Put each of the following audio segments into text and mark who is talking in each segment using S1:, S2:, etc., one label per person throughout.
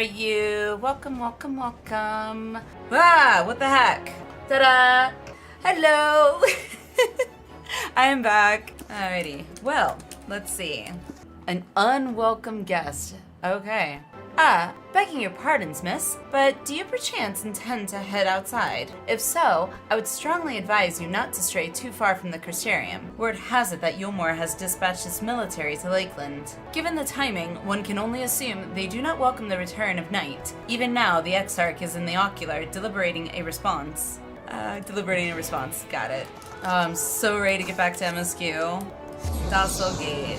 S1: you? Welcome, welcome, welcome. Ah, what the heck? Ta-da! Hello! I am back. Alrighty. Well, let's see. An unwelcome guest. Okay. Begging your pardons, miss, but do you perchance intend to head outside? If so, I would strongly advise you not to stray too far from the Crystarium. Word has it that Yulmore has dispatched its military to Lakeland. Given the timing, one can only assume they do not welcome the return of night. Even now, the Exarch is in the ocular, deliberating a response. Got it. Oh, I'm so ready to get back to MSQ. That's so good.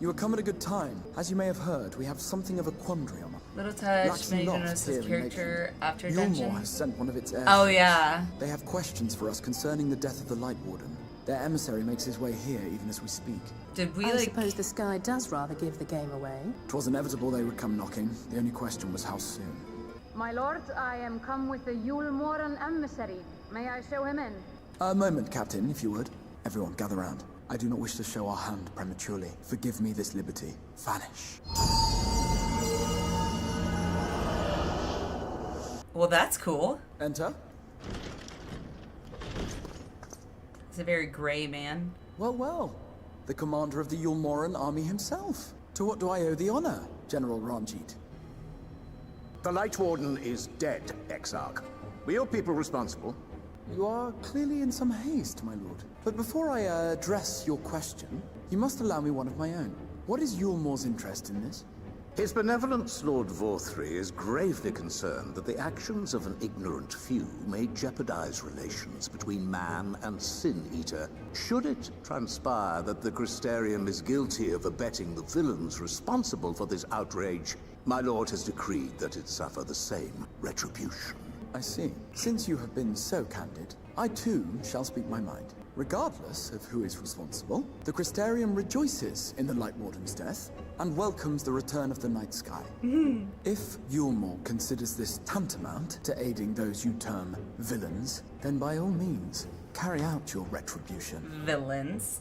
S2: You have come at a good time. As you may have heard, we have something of a quandary on.
S1: Little touch, made you notice his character after dungeon.
S2: Yulmore has sent one of its heirs.
S1: Oh yeah.
S2: They have questions for us concerning the death of the Light Warden. Their emissary makes his way here even as we speak.
S1: Did we
S3: I suppose the sky does rather give the game away.
S2: 'Twas inevitable they would come knocking. The only question was how soon.
S4: My lord, I am come with the Yulmoren emissary. May I show him in?
S2: A moment, Captain, if you would. Everyone, gather round. I do not wish to show our hand prematurely. Forgive me this liberty. Vanish.
S1: Well, that's cool.
S2: Enter.
S1: He's a very gray man.
S2: Well, well. The commander of the Yulmoren army himself. To what do I owe the honor, General Ranjit?
S5: The Light Warden is dead, Exarch. Were your people responsible?
S2: You are clearly in some haste, my lord. But before I address your question, you must allow me one of my own. What is Yulmore's interest in this?
S5: His benevolence, Lord Vorthry, is gravely concerned that the actions of an ignorant few may jeopardize relations between man and Sin-Eater. Should it transpire that the Crystarium is guilty of abetting the villains responsible for this outrage, my lord has decreed that it suffer the same retribution.
S2: I see. Since you have been so candid, I too shall speak my mind. Regardless of who is responsible, the Crystarium rejoices in the Light Warden's death and welcomes the return of the night sky. If Yulmore considers this tantamount to aiding those you term villains, then by all means, carry out your retribution.
S1: Villains.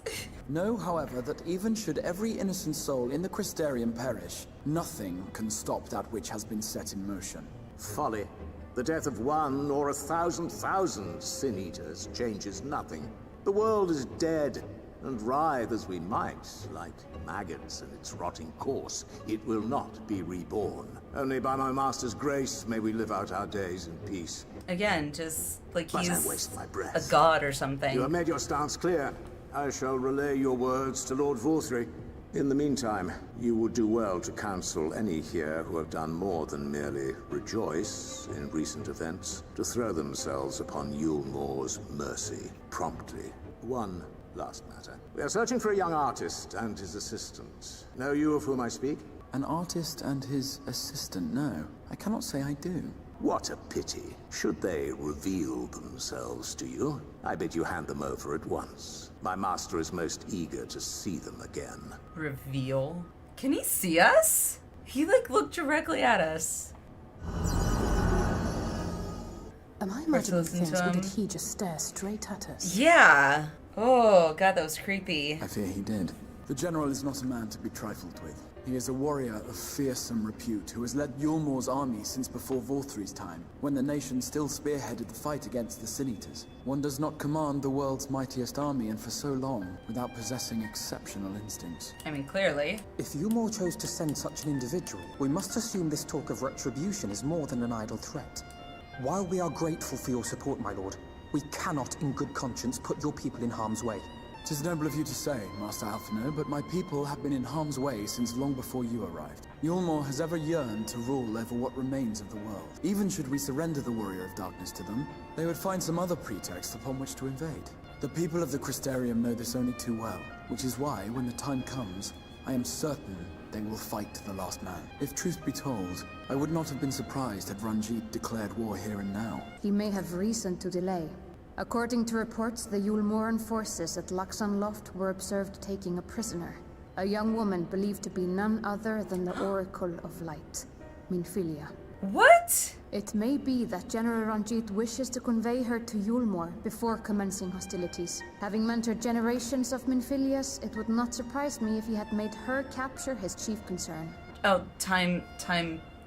S2: Know, however, that even should every innocent soul in the Crystarium perish, nothing can stop that which has been set in motion.
S5: Folly. The death of one or 1,000,000 Sin-Eaters changes nothing. The world is dead, and writhe as we might, like maggots in its rotting course, it will not be reborn. Only by my master's grace may we live out our days in peace.
S1: Again, just like
S5: But I
S1: he's
S5: waste my breath.
S1: a god or something.
S5: You have made your stance clear. I shall relay your words to Lord Vorthry. In the meantime, you would do well to counsel any here who have done more than merely rejoice in recent events, to throw themselves upon Yulmore's mercy promptly. One last matter. We are searching for a young artist and his assistant. Know you of whom I speak?
S2: An artist and his assistant, no. I cannot say I do.
S5: What a pity. Should they reveal themselves to you, I bid you hand them over at once. My master is most eager to see them again.
S1: Reveal? Can he see us? He looked directly at us.
S3: Am I imagining
S1: listen
S3: things,
S1: to
S3: or
S1: him.
S3: did he just stare straight at us?
S1: Yeah. Oh god, that was creepy.
S2: I fear he did. The general is not a man to be trifled with. He is a warrior of fearsome repute who has led Yulmore's army since before Vorthry's time, when the nation still spearheaded the fight against the Sin-Eaters. One does not command the world's mightiest army and for so long without possessing exceptional instincts.
S1: I mean, clearly.
S6: If Yulmore chose to send such an individual, we must assume this talk of retribution is more than an idle threat. While we are grateful for your support, my lord, we cannot in good conscience put your people in harm's way.
S2: 'Tis noble of you to say, Master Alphino, but my people have been in harm's way since long before you arrived. Yulmore has ever yearned to rule over what remains of the world. Even should we surrender the Warrior of Darkness to them, they would find some other pretext upon which to invade. The people of the Crystarium know this only too well, which is why, when the time comes, I am certain they will fight to the last man. If truth be told, I would not have been surprised had Ranjit declared war here and now.
S4: He may have reason to delay. According to reports, the Yulmoren forces at Laxan Loft were observed taking a prisoner. A young woman believed to be none other than the Oracle of Light, Minfilia.
S1: What?
S4: It may be that General Ranjit wishes to convey her to Yulmore before commencing hostilities. Having mentored generations of Minfilias, it would not surprise me if he had made her capture his chief concern.
S1: Oh, time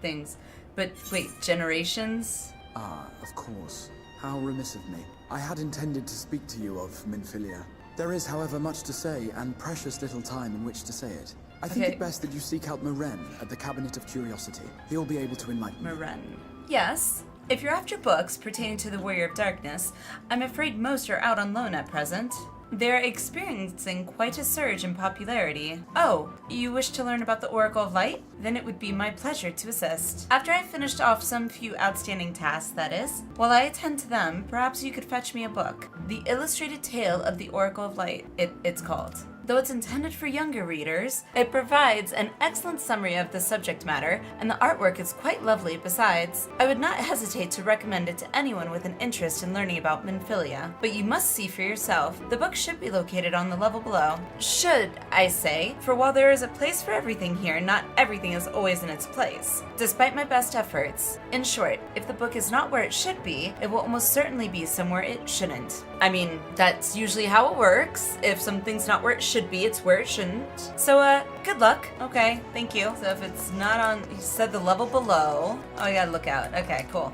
S1: things. But wait, generations?
S2: Ah, of course. How remiss of me. I had intended to speak to you of Minfilia. There is, however, much to say, and precious little time in which to say it. I think it best that you seek out Meren at the Cabinet of Curiosity. He'll be able to enlighten you.
S1: Meren. Yes. If you're after books pertaining to the Warrior of Darkness, I'm afraid most are out on loan at present. They're experiencing quite a surge in popularity. Oh, you wish to learn about the Oracle of Light? Then it would be my pleasure to assist. After I've finished off some few outstanding tasks, that is, while I attend to them, perhaps you could fetch me a book. The Illustrated Tale of the Oracle of Light, it's called. Though it's intended for younger readers, it provides an excellent summary of the subject matter, and the artwork is quite lovely besides. I would not hesitate to recommend it to anyone with an interest in learning about Minfilia, but you must see for yourself. The book should be located on the level below. Should, I say, for while there is a place for everything here, not everything is always in its place. Despite my best efforts. In short, if the book is not where it should be, it will almost certainly be somewhere it shouldn't. I mean, that's usually how it works. If something's not where it should be, it's where it shouldn't. So, good luck. Okay, thank you. So if it's not on, you said the level below. Oh, I gotta look out. Okay, cool.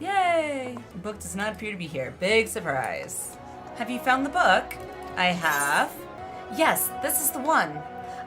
S1: Yay! The book does not appear to be here. Big surprise. Have you found the book? I have. Yes, this is the one.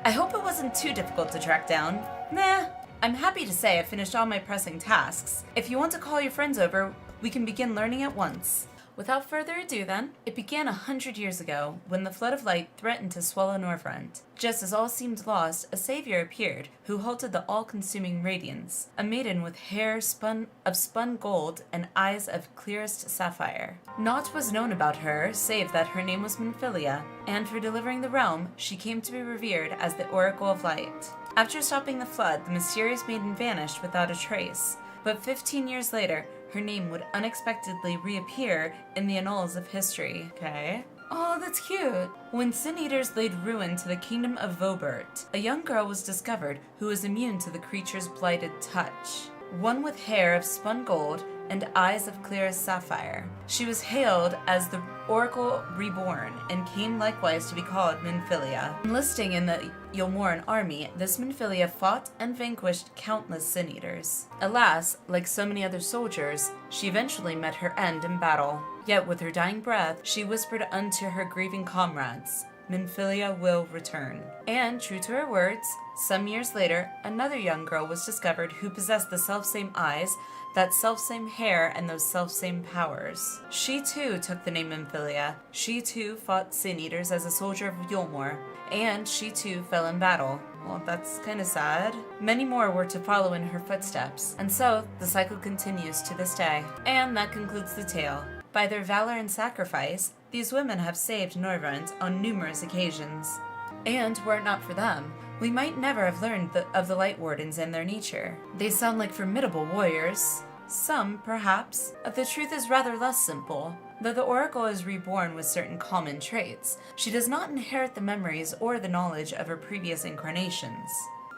S1: I hope it wasn't too difficult to track down. Nah. I'm happy to say I finished all my pressing tasks. If you want to call your friends over, we can begin learning at once. Without further ado then, it began 100 years ago, when the flood of light threatened to swallow Northrend. Just as all seemed lost, a savior appeared, who halted the all-consuming radiance, a maiden with hair of spun gold and eyes of clearest sapphire. Naught was known about her, save that her name was Minfilia, and for delivering the realm, she came to be revered as the Oracle of Light. After stopping the flood, the mysterious maiden vanished without a trace, but 15 years later, her name would unexpectedly reappear in the annals of history. Okay. Oh, that's cute. When Sin Eaters laid ruin to the kingdom of Voeburt, a young girl was discovered who was immune to the creature's blighted touch. One with hair of spun gold and eyes of clearest sapphire. She was hailed as the Oracle Reborn and came likewise to be called Minfilia. Enlisting in the Yulmoran army, this Minfilia fought and vanquished countless Sin Eaters. Alas, like so many other soldiers, she eventually met her end in battle. Yet with her dying breath, she whispered unto her grieving comrades, Minfilia will return. And, true to her words, some years later, another young girl was discovered who possessed the selfsame eyes, that selfsame hair, and those selfsame powers. She too took the name Minfilia. She too fought Sin Eaters as a soldier of Yulmor, and she too fell in battle. Well, that's kinda sad. Many more were to follow in her footsteps, and so the cycle continues to this day. And that concludes the tale. By their valor and sacrifice, these women have saved Northrend on numerous occasions. And were it not for them, we might never have learned of the Light Wardens and their nature. They sound like formidable warriors. Some, perhaps. The truth is rather less simple. Though the Oracle is reborn with certain common traits, she does not inherit the memories or the knowledge of her previous incarnations.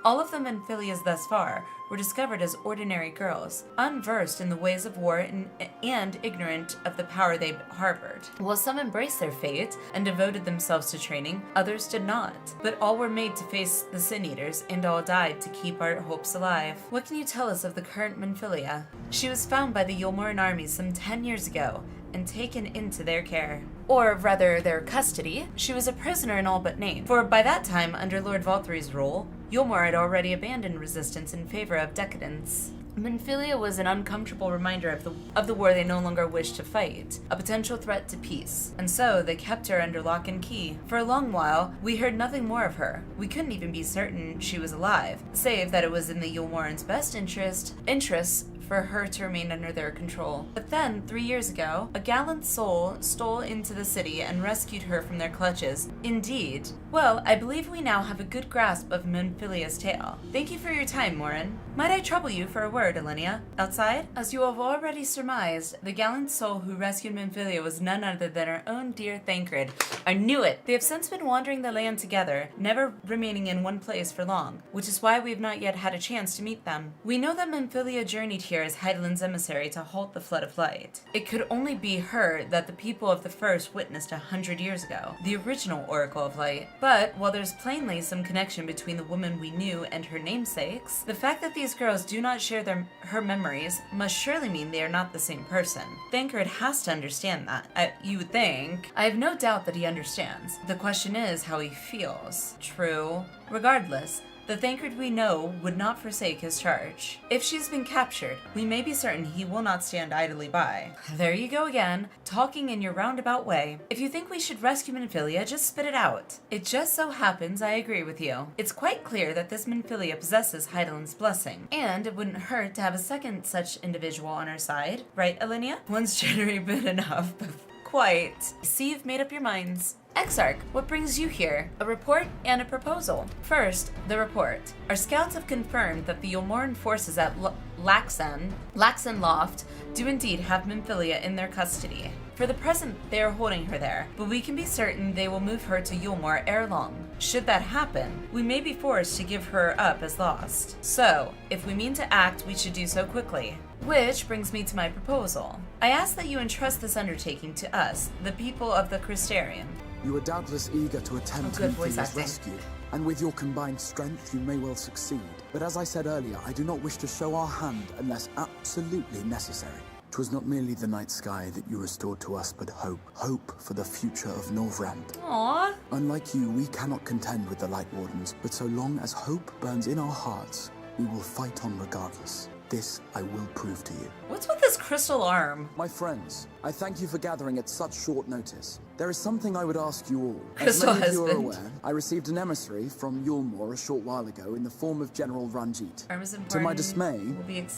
S1: All of the Minfilias thus far were discovered as ordinary girls, unversed in the ways of war and ignorant of the power they harbored. While some embraced their fate and devoted themselves to training, others did not. But all were made to face the Sin Eaters, and all died to keep our hopes alive. What can you tell us of the current Minfilia? She was found by the Yulmoran army some 10 years ago, and taken into their care. Or rather, their custody. She was a prisoner in all but name, for by that time, under Lord Valthyri's rule, Yulmor had already abandoned resistance in favor of decadence. Minfilia was an uncomfortable reminder of the war they no longer wished to fight, a potential threat to peace, and so they kept her under lock and key. For a long while, we heard nothing more of her. We couldn't even be certain she was alive, save that it was in the Yulmoran's best interests for her to remain under their control. But then, 3 years ago, a gallant soul stole into the city and rescued her from their clutches. Indeed. Well, I believe we now have a good grasp of Minfilia's tale. Thank you for your time, Morin. Might I trouble you for a word, Alenia? Outside? As you have already surmised, the gallant soul who rescued Minfilia was none other than our own dear Thancred. I knew it! They have since been wandering the land together, never remaining in one place for long, which is why we have not yet had a chance to meet them. We know that Minfilia journeyed here here as Heidelin's emissary to halt the flood of light. It could only be her that the people of the First witnessed 100 years ago, the original Oracle of Light. But while there's plainly some connection between the woman we knew and her namesakes, the fact that these girls do not share her memories must surely mean they are not the same person. Thancred has to understand that. You would think. I have no doubt that he understands. The question is how he feels. True. Regardless, the Thancred we know would not forsake his charge. If she's been captured, we may be certain he will not stand idly by. There you go again, talking in your roundabout way. If you think we should rescue Minfilia, just spit it out. It just so happens I agree with you. It's quite clear that this Minfilia possesses Heidelin's blessing, and it wouldn't hurt to have a second such individual on our side, right, Alinea? One's generally been enough, but quite. See you've made up your minds. Exarch, what brings you here? A report and a proposal. First, the report. Our scouts have confirmed that the Yulmoran forces at Laxan Loft do indeed have Minfilia in their custody. For the present, they are holding her there, but we can be certain they will move her to Yulmor ere long. Should that happen, we may be forced to give her up as lost. So, if we mean to act, we should do so quickly. Which brings me to my proposal. I ask that you entrust this undertaking to us, the people of the Crystarium.
S2: You are doubtless eager to attempt Minfilia's rescue, and with your combined strength, you may well succeed. But as I said earlier, I do not wish to show our hand unless absolutely necessary. 'Twas not merely the night sky that you restored to us, but hope. Hope for the future of Norvrand.
S1: Aww.
S2: Unlike you, we cannot contend with the Light Wardens, but so long as hope burns in our hearts, we will fight on regardless. This I will prove to you.
S1: What's with this crystal arm?
S2: My friends, I thank you for gathering at such short notice. There is something I would ask you all.
S1: Crystal
S2: As many of you are
S1: husband.
S2: aware, I received an emissary from Yulmor a short while ago in the form of General Ranjit. To my dismay,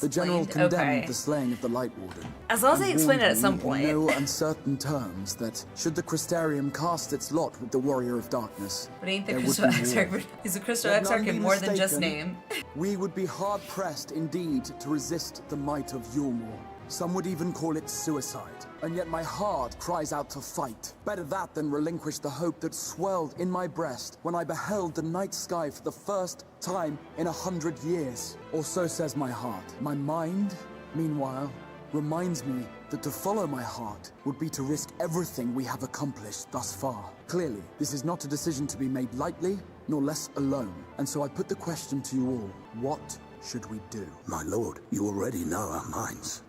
S2: the general condemned the slaying of the Light Warden.
S1: As long as
S2: and
S1: they explain it at
S2: warned
S1: some
S2: me
S1: point.
S2: in no uncertain terms that should the Crystarium cast its lot with the Warrior of Darkness,
S1: But ain't the
S2: there would
S1: Crystal
S2: be war.
S1: Exarch? He's a Crystal
S2: Let
S1: Exarch
S2: none
S1: in
S2: be
S1: more than just
S2: mistaken.
S1: name.
S2: We would be hard-pressed indeed to resist the might of Yulmor. Some would even call it suicide. And yet my heart cries out to fight. Better that than relinquish the hope that swelled in my breast when I beheld the night sky for the first time in 100 years. Or so says my heart. My mind, meanwhile, reminds me that to follow my heart would be to risk everything we have accomplished thus far. Clearly, this is not a decision to be made lightly, nor less alone. And so I put the question to you all. What should we do?
S5: My lord, you already know our minds.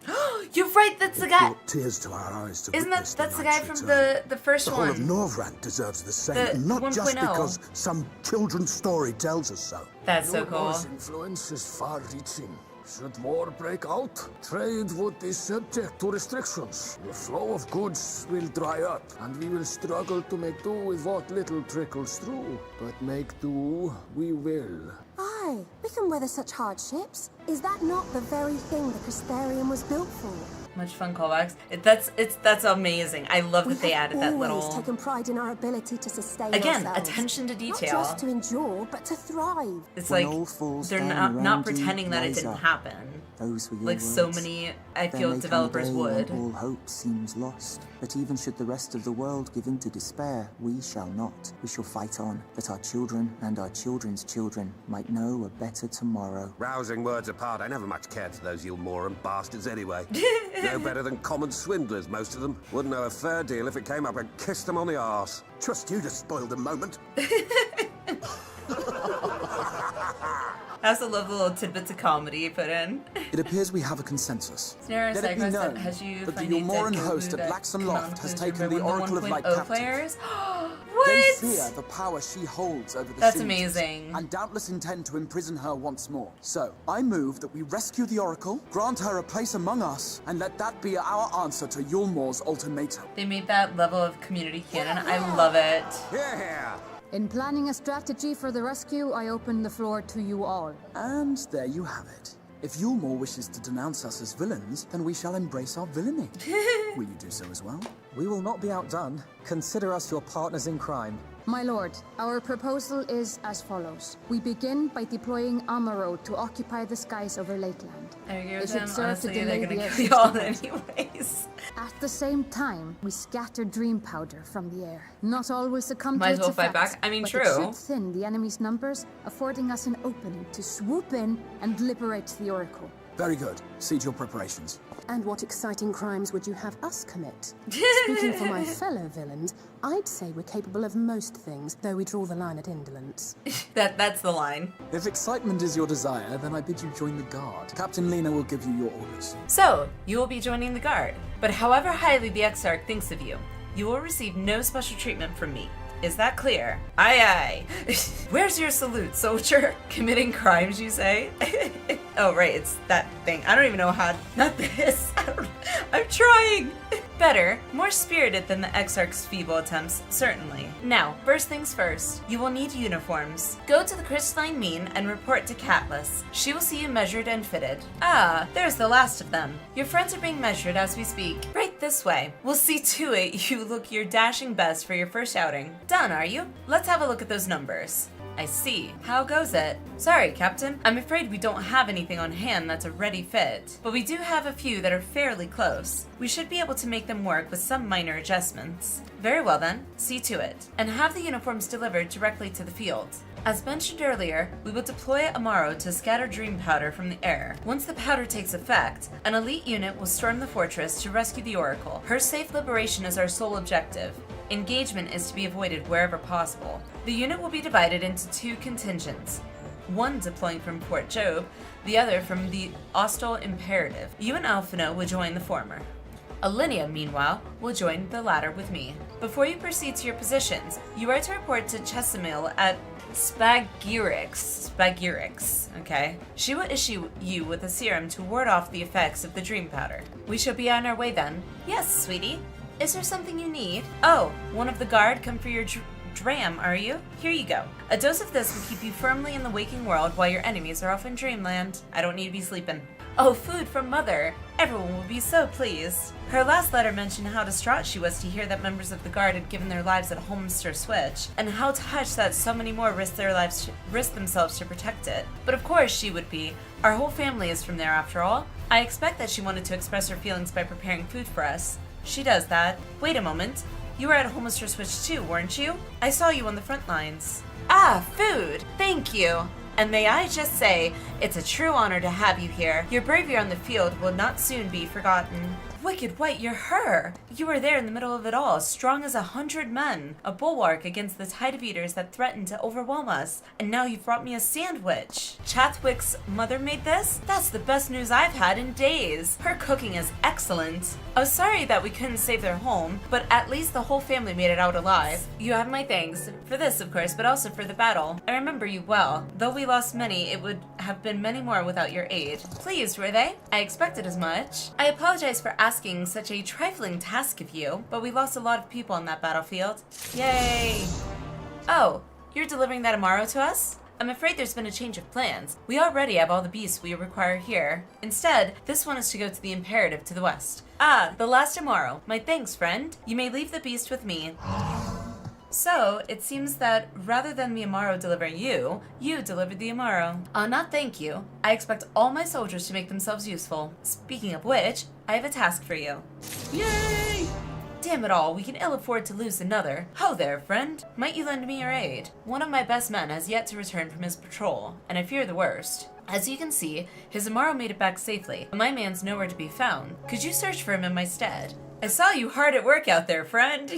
S1: You're right, that's the guy.
S5: Brought tears to our eyes to
S1: Isn't
S5: witness
S1: that's the guy
S5: night's
S1: from
S5: return.
S1: the first
S5: The whole of
S1: one?
S5: Norvrand deserves the same,
S1: The
S5: and not just
S1: 1.0.
S5: because some children's story tells us so.
S1: That's so cool.
S7: Yulmor's influence is far-reaching. Should war break out, trade would be subject to restrictions. The flow of goods will dry up, and we will struggle to make do with what little trickles through. But make do we will.
S8: Aye, we can weather such hardships. Is that not the very thing the Crystarium was built for?
S1: Much fun callbacks. That's amazing. I love that they added that
S8: always
S1: little.
S8: taken pride in our ability to sustain
S1: Again,
S8: ourselves.
S1: attention to detail.
S8: Not just to endure, but to thrive.
S1: It's
S6: When
S1: like
S6: all falls
S1: they're
S6: down
S1: not
S6: around you,
S1: pretending that it
S6: rise
S1: didn't
S6: up.
S1: happen.
S6: Those were your
S1: Like so
S6: words.
S1: many, I
S6: There
S1: feel,
S6: may come a
S1: developers
S6: day
S1: would.
S6: when all hope seems lost. But even should the rest of the world give in to despair, we shall not. We shall fight on, that our children and our children's children might know a better tomorrow.
S9: Rousing words apart, I never much cared for those Yulmoran bastards anyway. No better than common swindlers, most of them. Wouldn't know a fair deal if it came up and kissed them on the arse.
S5: Trust you to spoil the moment.
S1: I also love the little tidbits of comedy you put in.
S2: It appears we have a consensus.
S1: Snare
S2: Let it be
S1: Cyclops
S2: known
S1: has you
S2: that the
S1: finding
S2: Yulmoran
S1: Deku
S2: host at
S1: that
S2: Laxan Loft has
S1: Canonical
S2: taken the
S1: River
S2: Oracle of Light
S1: 1.0
S2: captive.
S1: players.
S2: They
S1: What?
S2: fear the power she holds over the
S1: That's
S2: Scions,
S1: amazing.
S2: and doubtless intend to imprison her once more. So, I move that we rescue the Oracle, grant her a place among us, and let that be our answer to Yulmor's ultimatum.
S1: They made that level of community canon. I love it.
S9: Yeah!
S4: In planning a strategy for the rescue, I open the floor to you all.
S2: And there you have it. If Yulmor wishes to denounce us as villains, then we shall embrace our villainy. Will you do so as well?
S6: We will not be outdone. Consider us your partners in crime.
S4: My lord, our proposal is as follows. We begin by deploying Amaro to occupy the skies over Lakeland.
S1: I agree
S4: It
S1: with
S4: should
S1: them.
S4: serve to
S1: Honestly, they're
S4: delay
S1: gonna
S4: the
S1: kill you all anyways.
S4: At the same time, we scatter dream powder from the air. Not all will succumb
S1: Might
S4: to
S1: as well
S4: its
S1: fight
S4: effects,
S1: back. I mean,
S4: but
S1: true.
S4: it should thin the enemy's numbers, affording us an opening to swoop in and liberate the Oracle.
S2: Very good. See to your preparations.
S3: And what exciting crimes would you have us commit? Speaking for my fellow villains, I'd say we're capable of most things, though we draw the line at indolence.
S1: That's the line.
S2: If excitement is your desire, then I bid you join the guard. Captain Lena will give you your orders.
S1: So, you will be joining the guard. But however highly the Exarch thinks of you, you will receive no special treatment from me. Is that clear? Aye aye. Where's your salute, soldier? Committing crimes, you say? Oh, right, it's that thing. I don't even know how. Not this. I'm trying. Better, more spirited than the Exarch's feeble attempts, certainly. Now, first things first, you will need uniforms. Go to the crystalline mean and report to Catless. She will see you measured and fitted. Ah, there's the last of them. Your friends are being measured as we speak. Right this way. We'll see to it you look your dashing best for your first outing. Done, are you? Let's have a look at those numbers. I see. How goes it? Sorry, Captain. I'm afraid we don't have anything on hand that's a ready fit, but we do have a few that are fairly close. We should be able to make them work with some minor adjustments. Very well then, see to it. And have the uniforms delivered directly to the field. As mentioned earlier, we will deploy Amaro to scatter dream powder from the air. Once the powder takes effect, an elite unit will storm the fortress to rescue the Oracle. Her safe liberation is our sole objective. Engagement is to be avoided wherever possible. The unit will be divided into two contingents, one deploying from Port Jobb, the other from the Ostal Imperative. You and Alphino will join the former. Alinea, meanwhile, will join the latter with me. Before you proceed to your positions, you are to report to Chesimil at Spagirix, okay? She will issue you with a serum to ward off the effects of the dream powder. We shall be on our way then. Yes, sweetie. Is there something you need? Oh, one of the guard come for your dram, are you? Here you go. A dose of this will keep you firmly in the waking world while your enemies are off in dreamland. I don't need to be sleeping. Oh, food from Mother. Everyone will be so pleased. Her last letter mentioned how distraught she was to hear that members of the guard had given their lives at Holmster Switch, and how touched that so many more risked themselves to protect it. But of course she would be. Our whole family is from there after all. I expect that she wanted to express her feelings by preparing food for us. She does that. Wait a moment. You were at Holmster Switch too, weren't you? I saw you on the front lines. Ah, food! Thank you! And may I just say, it's a true honor to have you here. Your bravery on the field will not soon be forgotten. Wicked White, you're her! You were there in the middle of it all, strong as 100 men, a bulwark against the tide of eaters that threatened to overwhelm us, and now you've brought me a sandwich. Chathwick's mother made this? That's the best news I've had in days. Her cooking is excellent. I was sorry that we couldn't save their home, but at least the whole family made it out alive. You have my thanks, for this of course, but also for the battle. I remember you well. Though we lost many, it would have been many more without your aid. Pleased, were they? I expected as much. I apologize for asking such a trifling task of you, but we lost a lot of people on that battlefield. Yay! Oh, you're delivering that Amaro to us? I'm afraid there's been a change of plans. We already have all the beasts we require here. Instead, this one is to go to the Imperative to the west. Ah, the last Amaro. My thanks, friend. You may leave the beast with me. So, it seems that rather than the Amaro delivering you, you delivered the Amaro. Not thank you. I expect all my soldiers to make themselves useful. Speaking of which, I have a task for you. Yay! Damn it all, we can ill afford to lose another. Ho there, friend. Might you lend me your aid? One of my best men has yet to return from his patrol, and I fear the worst. As you can see, his Amaro made it back safely, but my man's nowhere to be found. Could you search for him in my stead? I saw you hard at work out there, friend.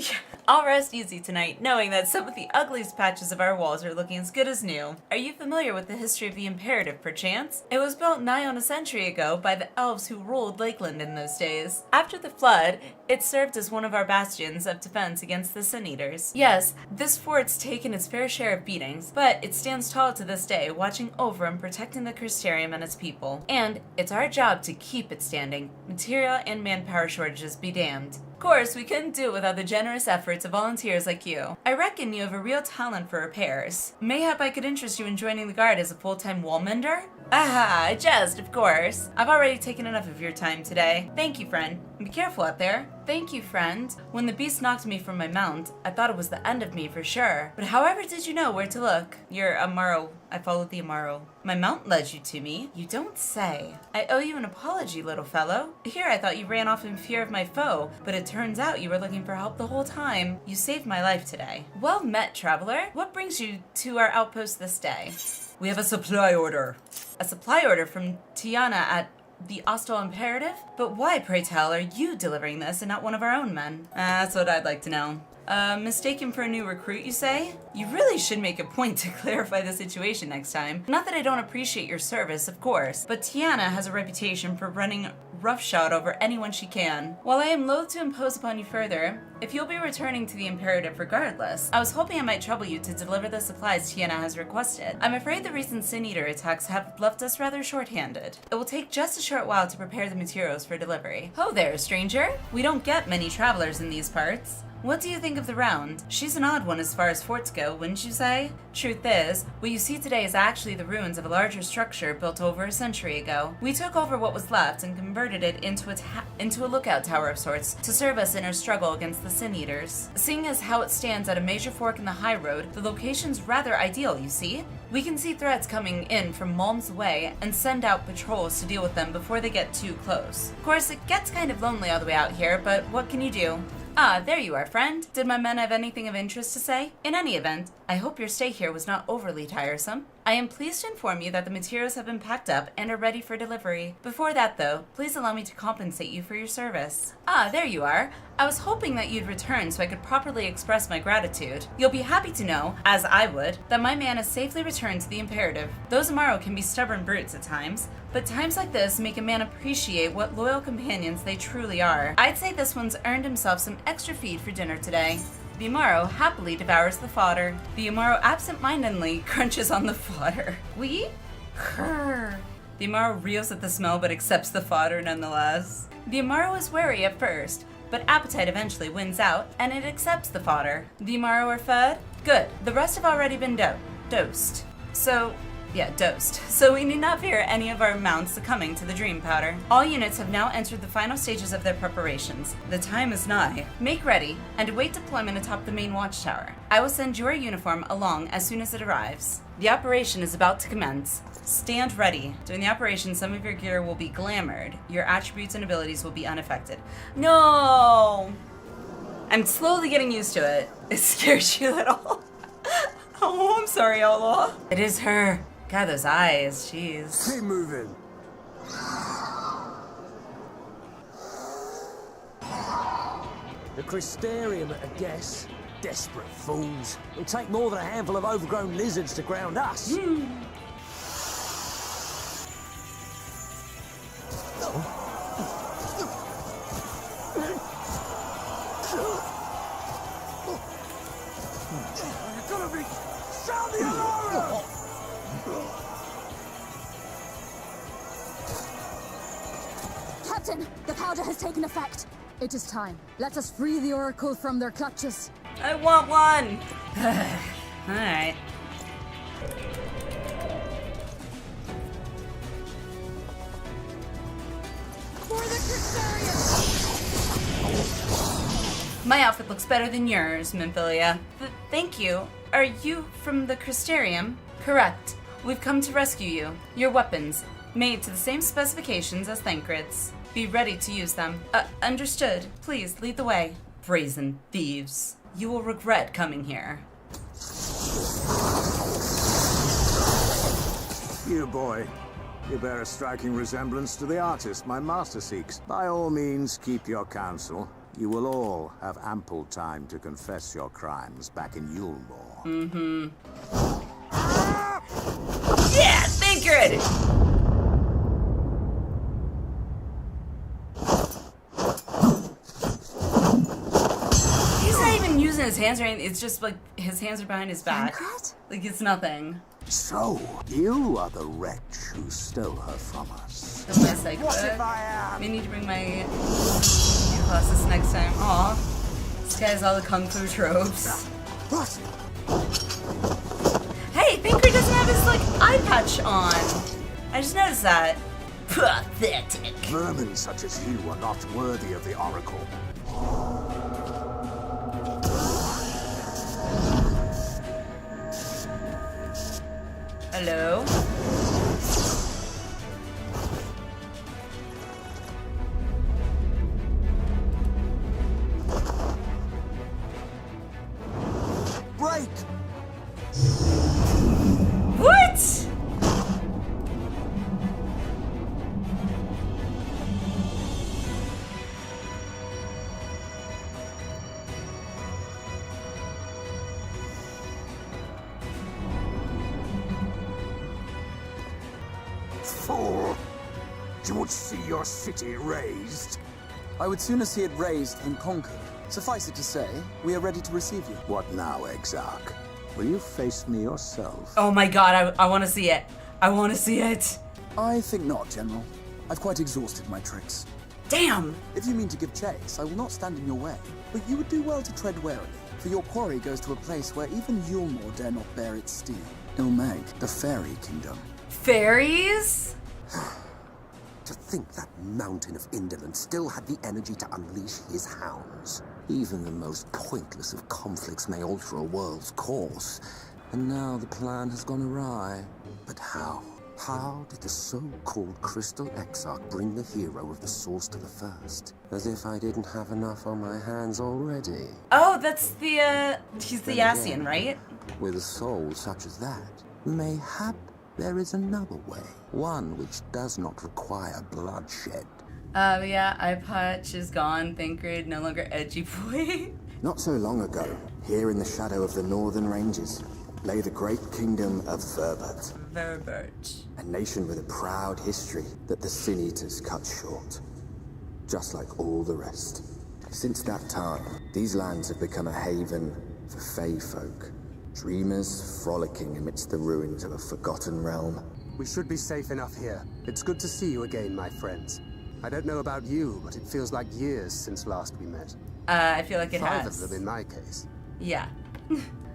S1: I'll rest easy tonight, knowing that some of the ugliest patches of our walls are looking as good as new. Are you familiar with the history of the Imperative, perchance? It was built nigh on a century ago by the elves who ruled Lakeland in those days. After the flood, it served as one of our bastions of defense against the Sin Eaters. Yes, this fort's taken its fair share of beatings, but it stands tall to this day, watching over and protecting the Crystarium and its people. And it's our job to keep it standing, material and manpower shortages be damned. Of course, we couldn't do it without the generous efforts of volunteers like you. I reckon you have a real talent for repairs. Mayhap I could interest you in joining the guard as a full-time wall mender? Aha, jest, of course. I've already taken enough of your time today. Thank you, friend. Be careful out there. Thank you, friend. When the beast knocked me from my mount, I thought it was the end of me for sure. But however did you know where to look? Your Amaro. I followed the Amaro. My mount led you to me. You don't say. I owe you an apology, little fellow. Here I thought you ran off in fear of my foe, but it turns out you were looking for help the whole time. You saved my life today. Well met, traveler. What brings you to our outpost this day? We have a supply order. A supply order from Tiana at the Ostal Imperative? But why, pray tell, are you delivering this and not one of our own men? That's what I'd like to know. Mistaken for a new recruit, you say? You really should make a point to clarify the situation next time. Not that I don't appreciate your service, of course, but Tiana has a reputation for running roughshod over anyone she can. While I am loath to impose upon you further, if you'll be returning to the Imperative regardless, I was hoping I might trouble you to deliver the supplies Tiana has requested. I'm afraid the recent Sin Eater attacks have left us rather short-handed. It will take just a short while to prepare the materials for delivery. Ho there, stranger! We don't get many travelers in these parts. What do you think of the round? She's an odd one as far as forts go, wouldn't you say? Truth is, what you see today is actually the ruins of a larger structure built over a century ago. We took over what was left and converted it into a lookout tower of sorts to serve us in our struggle against the Sin Eaters. Seeing as how it stands at a major fork in the high road, the location's rather ideal, you see? We can see threats coming in from miles away and send out patrols to deal with them before they get too close. Of course, it gets kind of lonely all the way out here, but what can you do? Ah, there you are, friend. Did my men have anything of interest to say? In any event, I hope your stay here was not overly tiresome. I am pleased to inform you that the materials have been packed up and are ready for delivery. Before that, though, please allow me to compensate you for your service. Ah, there you are. I was hoping that you'd return so I could properly express my gratitude. You'll be happy to know, as I would, that my man has safely returned to the Imperative. Those Amaro can be stubborn brutes at times, but times like this make a man appreciate what loyal companions they truly are. I'd say this one's earned himself some extra feed for dinner today. The Amaro happily devours the fodder. The Amaro absent-mindedly crunches on the fodder. We? Grrr. The Amaro reels at the smell but accepts the fodder nonetheless. The Amaro is wary at first, but appetite eventually wins out, and it accepts the fodder. The Amaro are fed? Good. The rest have already been dosed. So we need not fear any of our mounts succumbing to the dream powder. All units have now entered the final stages of their preparations. The time is nigh. Make ready, and await deployment atop the main watchtower. I will send your uniform along as soon as it arrives. The operation is about to commence. Stand ready. During the operation, some of your gear will be glamored. Your attributes and abilities will be unaffected. No! I'm slowly getting used to it. It scares you at all? Oh, I'm sorry, Outlaw. It is her. God, those eyes, jeez.
S7: Keep moving. The Crystarium at a guess. Desperate fools. It'll take more than a handful of overgrown lizards to ground us. You're gonna be... Sound the alarm!
S4: Captain, the powder has taken effect. It is time. Let us free the Oracle from their clutches.
S1: I want one! Alright.
S4: For the Crystarium!
S1: My outfit looks better than yours, Minfilia. Thank you. Are you from the Crystarium? Correct. We've come to rescue you. Your weapons, made to the same specifications as Thancred's. Be ready to use them. Understood. Please, lead the way. Brazen thieves. You will regret coming here.
S5: You boy, you bear a striking resemblance to the artist my master seeks. By all means, keep your counsel. You will all have ample time to confess your crimes back in Yulmore.
S1: Mm-hmm. Yeah, Thancred! He's not even using his hands or anything. It's just like his hands are behind his back.
S8: Thancred?
S1: Like it's nothing.
S5: So, you are the wretch who stole her from us.
S1: That's my psych. May need to bring my classes next time. Aw. This guy has all the kung fu tropes.
S7: What?
S1: Hey, Thancred doesn't have his, like, eye patch on. I just noticed that. Pathetic.
S5: Vermin such as you are not worthy of the Oracle.
S1: Hello?
S7: Break!
S1: What?
S7: would see your city razed.
S2: I would sooner see it razed than conquered. Suffice it to say, we are ready to receive you.
S5: What now, Exarch? Will you face me yourself?
S1: Oh my god, I want to see it. I want to see it.
S2: I think not, General. I've quite exhausted my tricks.
S1: Damn!
S2: If you mean to give chase, I will not stand in your way. But you would do well to tread warily, for your quarry goes to a place where even Yulmore dare not bear its steel. Mheg, the fairy kingdom.
S1: Fairies?
S9: To think that mountain of indolence still had the energy to unleash his hounds. Even the most pointless of conflicts may alter a world's course. And now the plan has gone awry. But how? How did the so-called Crystal Exarch bring the hero of the source to the first? As if I didn't have enough on my hands already.
S1: Oh, that's the, he's the Yassian, right?
S9: With a soul such as that, mayhap there is another way. One which does not require bloodshed.
S1: Yeah, eye patch is gone. Thancred, no longer edgy boy.
S10: Not so long ago, here in the shadow of the northern ranges, lay the great kingdom of Voeburt.
S1: Voeburt.
S10: A nation with a proud history that the Sin Eaters cut short. Just like all the rest. Since that time, these lands have become a haven for Fey folk. Dreamers frolicking amidst the ruins of a forgotten realm.
S11: We should be safe enough here. It's good to see you again, my friends. I don't know about you, but it feels like years since last we met.
S1: I feel like it
S11: 5
S1: has.
S11: of them in my case.
S1: Yeah.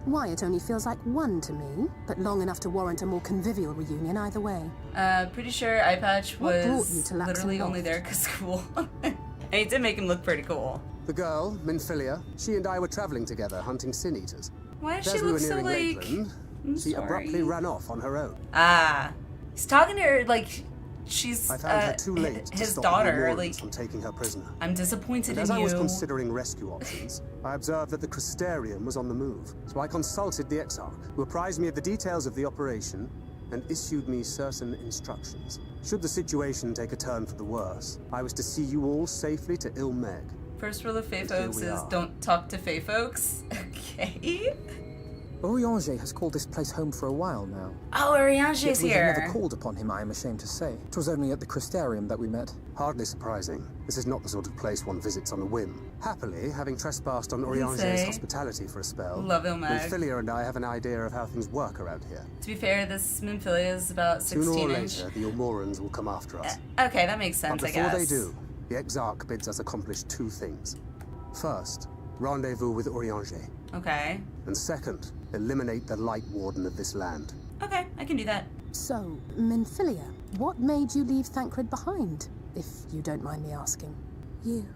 S3: Why, it only feels like 1 to me, but long enough to warrant a more convivial reunion either way.
S1: Pretty sure eye patch
S3: What brought
S1: was
S3: you to Laxon
S1: literally only
S3: Loft?
S1: there because cool. And he did make him look pretty cool.
S11: The girl, Minfilia, she and I were traveling together hunting Sin Eaters.
S1: Why does
S11: As
S1: she
S11: we
S1: look
S11: were
S1: so
S11: nearing
S1: like...
S11: Lakeland,
S1: I'm
S11: she
S1: sorry.
S11: abruptly ran off on her own.
S1: Ah. He's talking to her like she's
S11: I found her too late to
S1: his
S11: stop
S1: daughter.
S11: the
S1: Like,
S11: Warrens from taking her prisoner.
S1: I'm disappointed
S11: And
S1: in
S11: as I was
S1: you.
S11: considering rescue options, I observed that the Crystarium was on the move. So I consulted the Exarch, who apprised me of the details of the operation and issued me certain instructions. Should the situation take a turn for the worse, I was to see you all safely to Mheg.
S1: First rule of Fey
S11: And here
S1: folks
S11: we
S1: is
S11: are.
S1: don't talk to Fey folks. Okay.
S6: Urianger has called this place home for a while now.
S1: Oh, Urianger's
S6: Yet we have
S1: here.
S6: never called upon him, I am ashamed to say. It was only at the Crystarium that we met.
S11: Hardly surprising. This is not the sort of place one visits on a whim. Happily, having trespassed on
S1: say?
S11: Urianger's hospitality for a spell,
S1: Love Mheg.
S11: Minfilia and I have an idea of how things work around here.
S1: To be fair, this Minfilia is about
S11: Sooner or
S1: 16-inch.
S11: later, the Ulmorans will come after us.
S1: Okay, that makes sense,
S11: But
S1: I
S11: before
S1: guess.
S11: they do, the Exarch bids us accomplish 2 things. First, rendezvous with Urianger.
S1: Okay.
S11: And second, eliminate the Light Warden of this land.
S1: Okay, I can do that.
S3: So, Minfilia, what made you leave Thancred behind, if you don't mind me asking?
S8: You,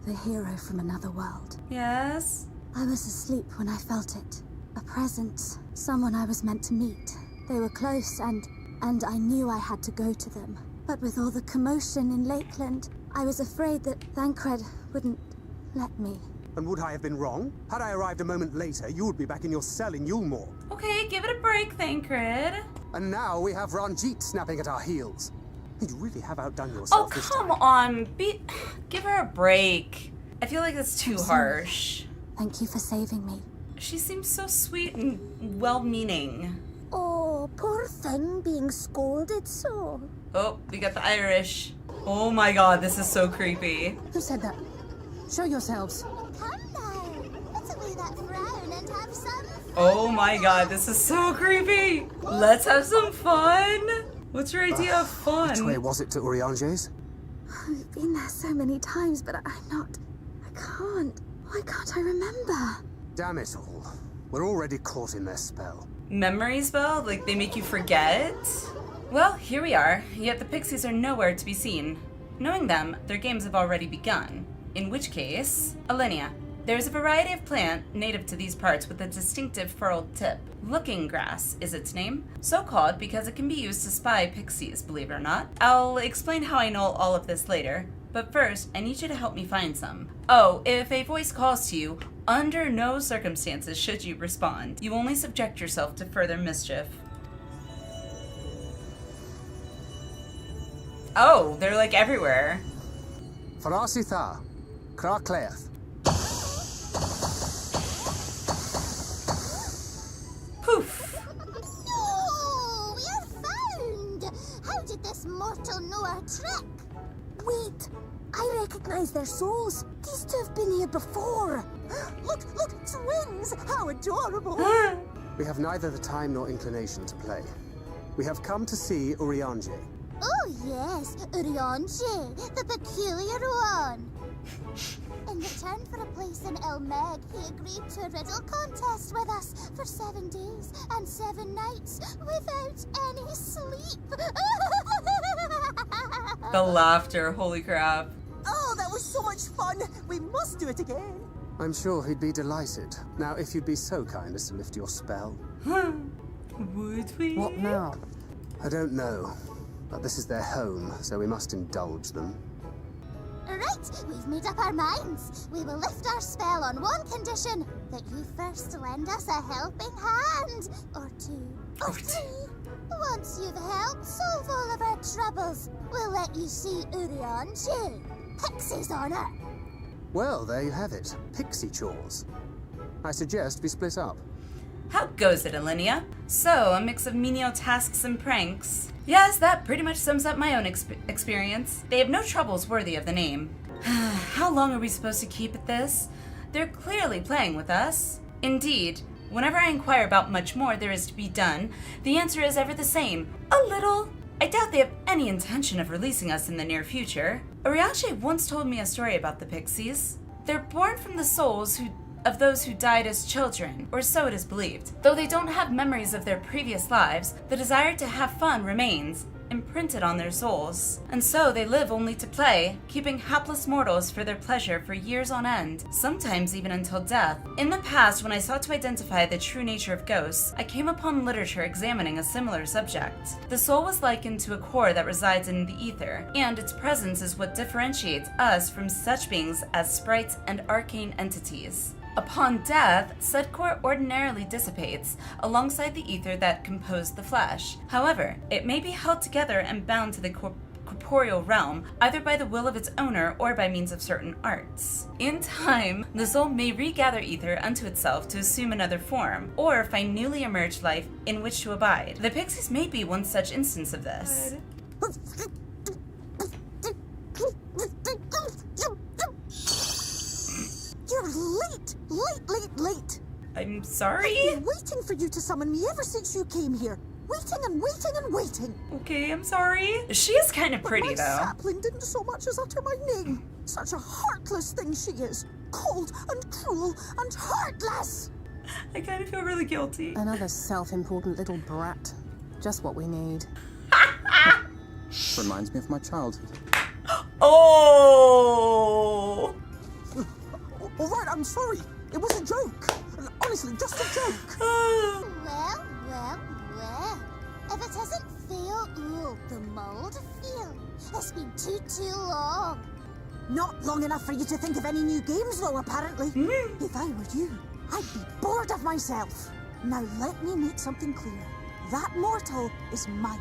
S8: the hero from another world.
S1: Yes?
S8: I was asleep when I felt it. A presence, someone I was meant to meet. They were close and I knew I had to go to them. But with all the commotion in Lakeland, I was afraid that Thancred wouldn't let me.
S11: And would I have been wrong? Had I arrived a moment later, you would be back in your cell in Yulmore.
S1: Okay, give it a break, Thancred.
S11: And now we have Ranjit snapping at our heels. You really have outdone
S1: Oh,
S11: yourself this
S1: come
S11: time.
S1: on. Give her a break. I feel like that's too harsh.
S8: Thank you for saving me.
S1: She seems so sweet and well-meaning.
S8: Oh, poor thing being scolded so.
S1: Oh, we got the Irish. Oh my god, this is so creepy.
S3: Who said that? Show yourselves.
S8: Come now, put away that frown and have some fun.
S1: Oh my god, this is so creepy. Let's have some fun. What's your idea of fun?
S11: Which way was it to Urianger's?
S8: I've been there so many times, but I can't. Why can't I remember?
S11: Damn it all. We're already caught in their spell.
S1: Memory spell? Like they make you forget? Well, here we are, yet the pixies are nowhere to be seen. Knowing them, their games have already begun. In which case, Alinea. There is a variety of plant native to these parts with a distinctive furrowed tip. Looking grass is its name, so called because it can be used to spy pixies, believe it or not. I'll explain how I know all of this later, but first, I need you to help me find some. Oh, if a voice calls to you, under no circumstances should you respond. You only subject yourself to further mischief. Oh, they're like everywhere.
S11: Farasitha, Krakleath.
S1: Poof.
S8: No, we are found. How did this mortal know our trick? as their souls. These two have been here before. Look, twins! How adorable!
S11: We have neither the time nor inclination to play. We have come to see Urianger.
S8: Oh yes, Urianger, the peculiar one. In return for a place in Mheg, he agreed to a riddle contest with us for 7 days and 7 nights without any sleep.
S1: The laughter, holy crap.
S12: Oh, that was so much fun. We must do it again.
S11: I'm sure he'd be delighted. Now, if you'd be so kind as to lift your spell.
S1: Would we?
S3: What now?
S11: I don't know, but this is their home, so we must indulge them.
S8: Right, we've made up our minds. We will lift our spell on one condition, that you first lend us a helping hand. Or two. Or three. Once you've helped solve all of our troubles, we'll let you see Urianger. Pixie's honor.
S11: Well, there you have it. Pixie chores. I suggest we split up.
S1: How goes it, Alinea? So, a mix of menial tasks and pranks. Yes, that pretty much sums up my own experience. They have no troubles worthy of the name. How long are we supposed to keep at this? They're clearly playing with us. Indeed, whenever I inquire about much more there is to be done, the answer is ever the same. A little. I doubt they have any intention of releasing us in the near future. Urianger once told me a story about the Pixies. They're born from the souls of those who died as children, or so it is believed. Though they don't have memories of their previous lives, the desire to have fun remains, imprinted on their souls. And so they live only to play, keeping hapless mortals for their pleasure for years on end, sometimes even until death. In the past, when I sought to identify the true nature of ghosts, I came upon literature examining a similar subject. The soul was likened to a core that resides in the ether, and its presence is what differentiates us from such beings as sprites and arcane entities. Upon death, said core ordinarily dissipates, alongside the ether that composed the flesh. However, it may be held together and bound to the corporeal realm, either by the will of its owner or by means of certain arts. In time, the soul may regather ether unto itself to assume another form, or find newly emerged life in which to abide. The Pixies may be one such instance of this.
S12: You're late! Late!
S1: I'm sorry?
S12: I've been waiting for you to summon me ever since you came here. Waiting.
S1: Okay, I'm sorry. She is kind of pretty,
S12: but my
S1: though.
S12: sapling didn't so much as utter my name. Such a heartless thing she is. Cold and cruel and heartless.
S1: I kind of feel really guilty.
S3: Another self-important little brat. Just what we need.
S6: Reminds me of my childhood.
S1: Oh!
S12: All right, I'm sorry. It was a joke. Honestly, just a joke.
S8: Well. If it isn't Fuath, the mold feel. It's been too long.
S12: Not long enough for you to think of any new games, though, apparently. If I were you, I'd be bored of myself. Now let me make something clear. That mortal is mine.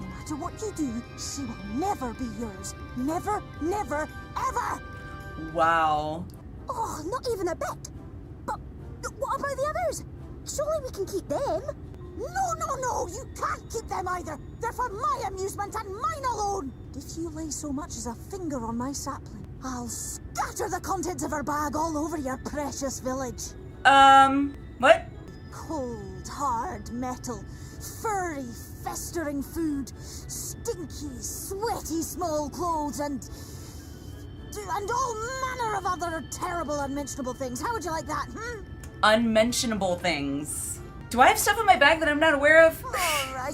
S12: No matter what you do, she will never be yours. Never, ever!
S1: Wow.
S12: Oh, not even a bit. But what about the others? Surely we can keep them. No, you can't keep them either. They're for my amusement and mine alone. If you lay so much as a finger on my sapling, I'll scatter the contents of her bag all over your precious village.
S1: What?
S12: Cold, hard metal, furry, festering food, stinky, sweaty small clothes, and all manner of other terrible, unmentionable things. How would you like that,
S1: Unmentionable things. Do I have stuff in my bag that I'm not aware of?
S12: All right.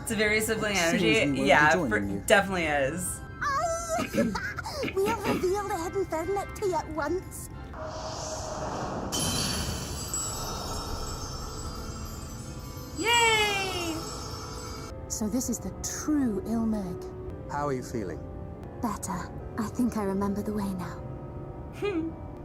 S1: It's a very sibling energy.
S6: Seems we won't
S1: Yeah,
S6: be joining you.
S1: definitely is.
S12: We'll reveal the hidden third to you at once.
S1: Yay!
S3: So this is the true Mheg.
S11: How are you feeling?
S8: Better. I think I remember the way now.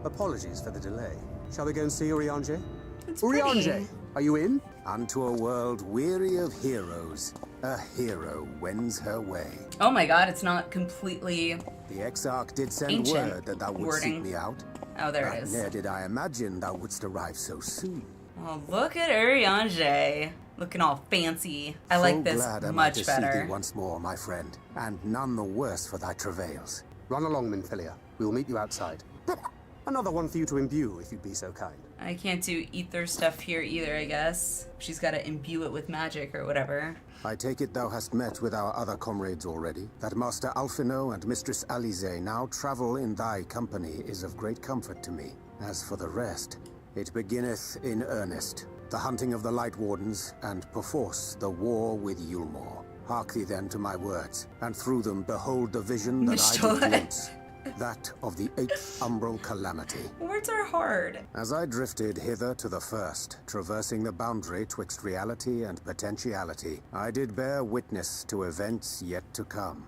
S11: Apologies for the delay. Shall we go and see Urianger?
S1: It's
S11: Urianger,
S1: pretty.
S11: are you in?
S5: Unto a world weary of heroes, a hero wends her way.
S1: Oh my god, it's not completely...
S5: The Exarch did send
S1: Ancient
S5: word that thou wouldst
S1: wording.
S5: seek me out.
S1: Oh, there it
S5: And
S1: is.
S5: ne'er did I imagine thou wouldst arrive so soon.
S1: Oh, look at Urianger. Looking all fancy. I
S5: Full
S1: like this
S5: glad am I to
S1: much
S5: see thee
S1: better.
S5: once more, my friend, and none the worse for thy travails.
S11: Run along, Minfilia. We will meet you outside.
S12: But...
S11: Another one for you to imbue, if you'd be so kind.
S1: I can't do ether stuff here either, I guess. She's got to imbue it with magic or whatever.
S5: I take it thou hast met with our other comrades already? That Master Alphino and Mistress Alize now travel in thy company is of great comfort to me. As for the rest, it beginneth in earnest. The hunting of the Light Wardens, and perforce the war with Yulmore. Hark thee then to my words, and through them behold the vision that I did glimpse. That of the 8th Umbral Calamity.
S1: Words are hard.
S5: As I drifted hither to the first, traversing the boundary twixt reality and potentiality, I did bear witness to events yet to come.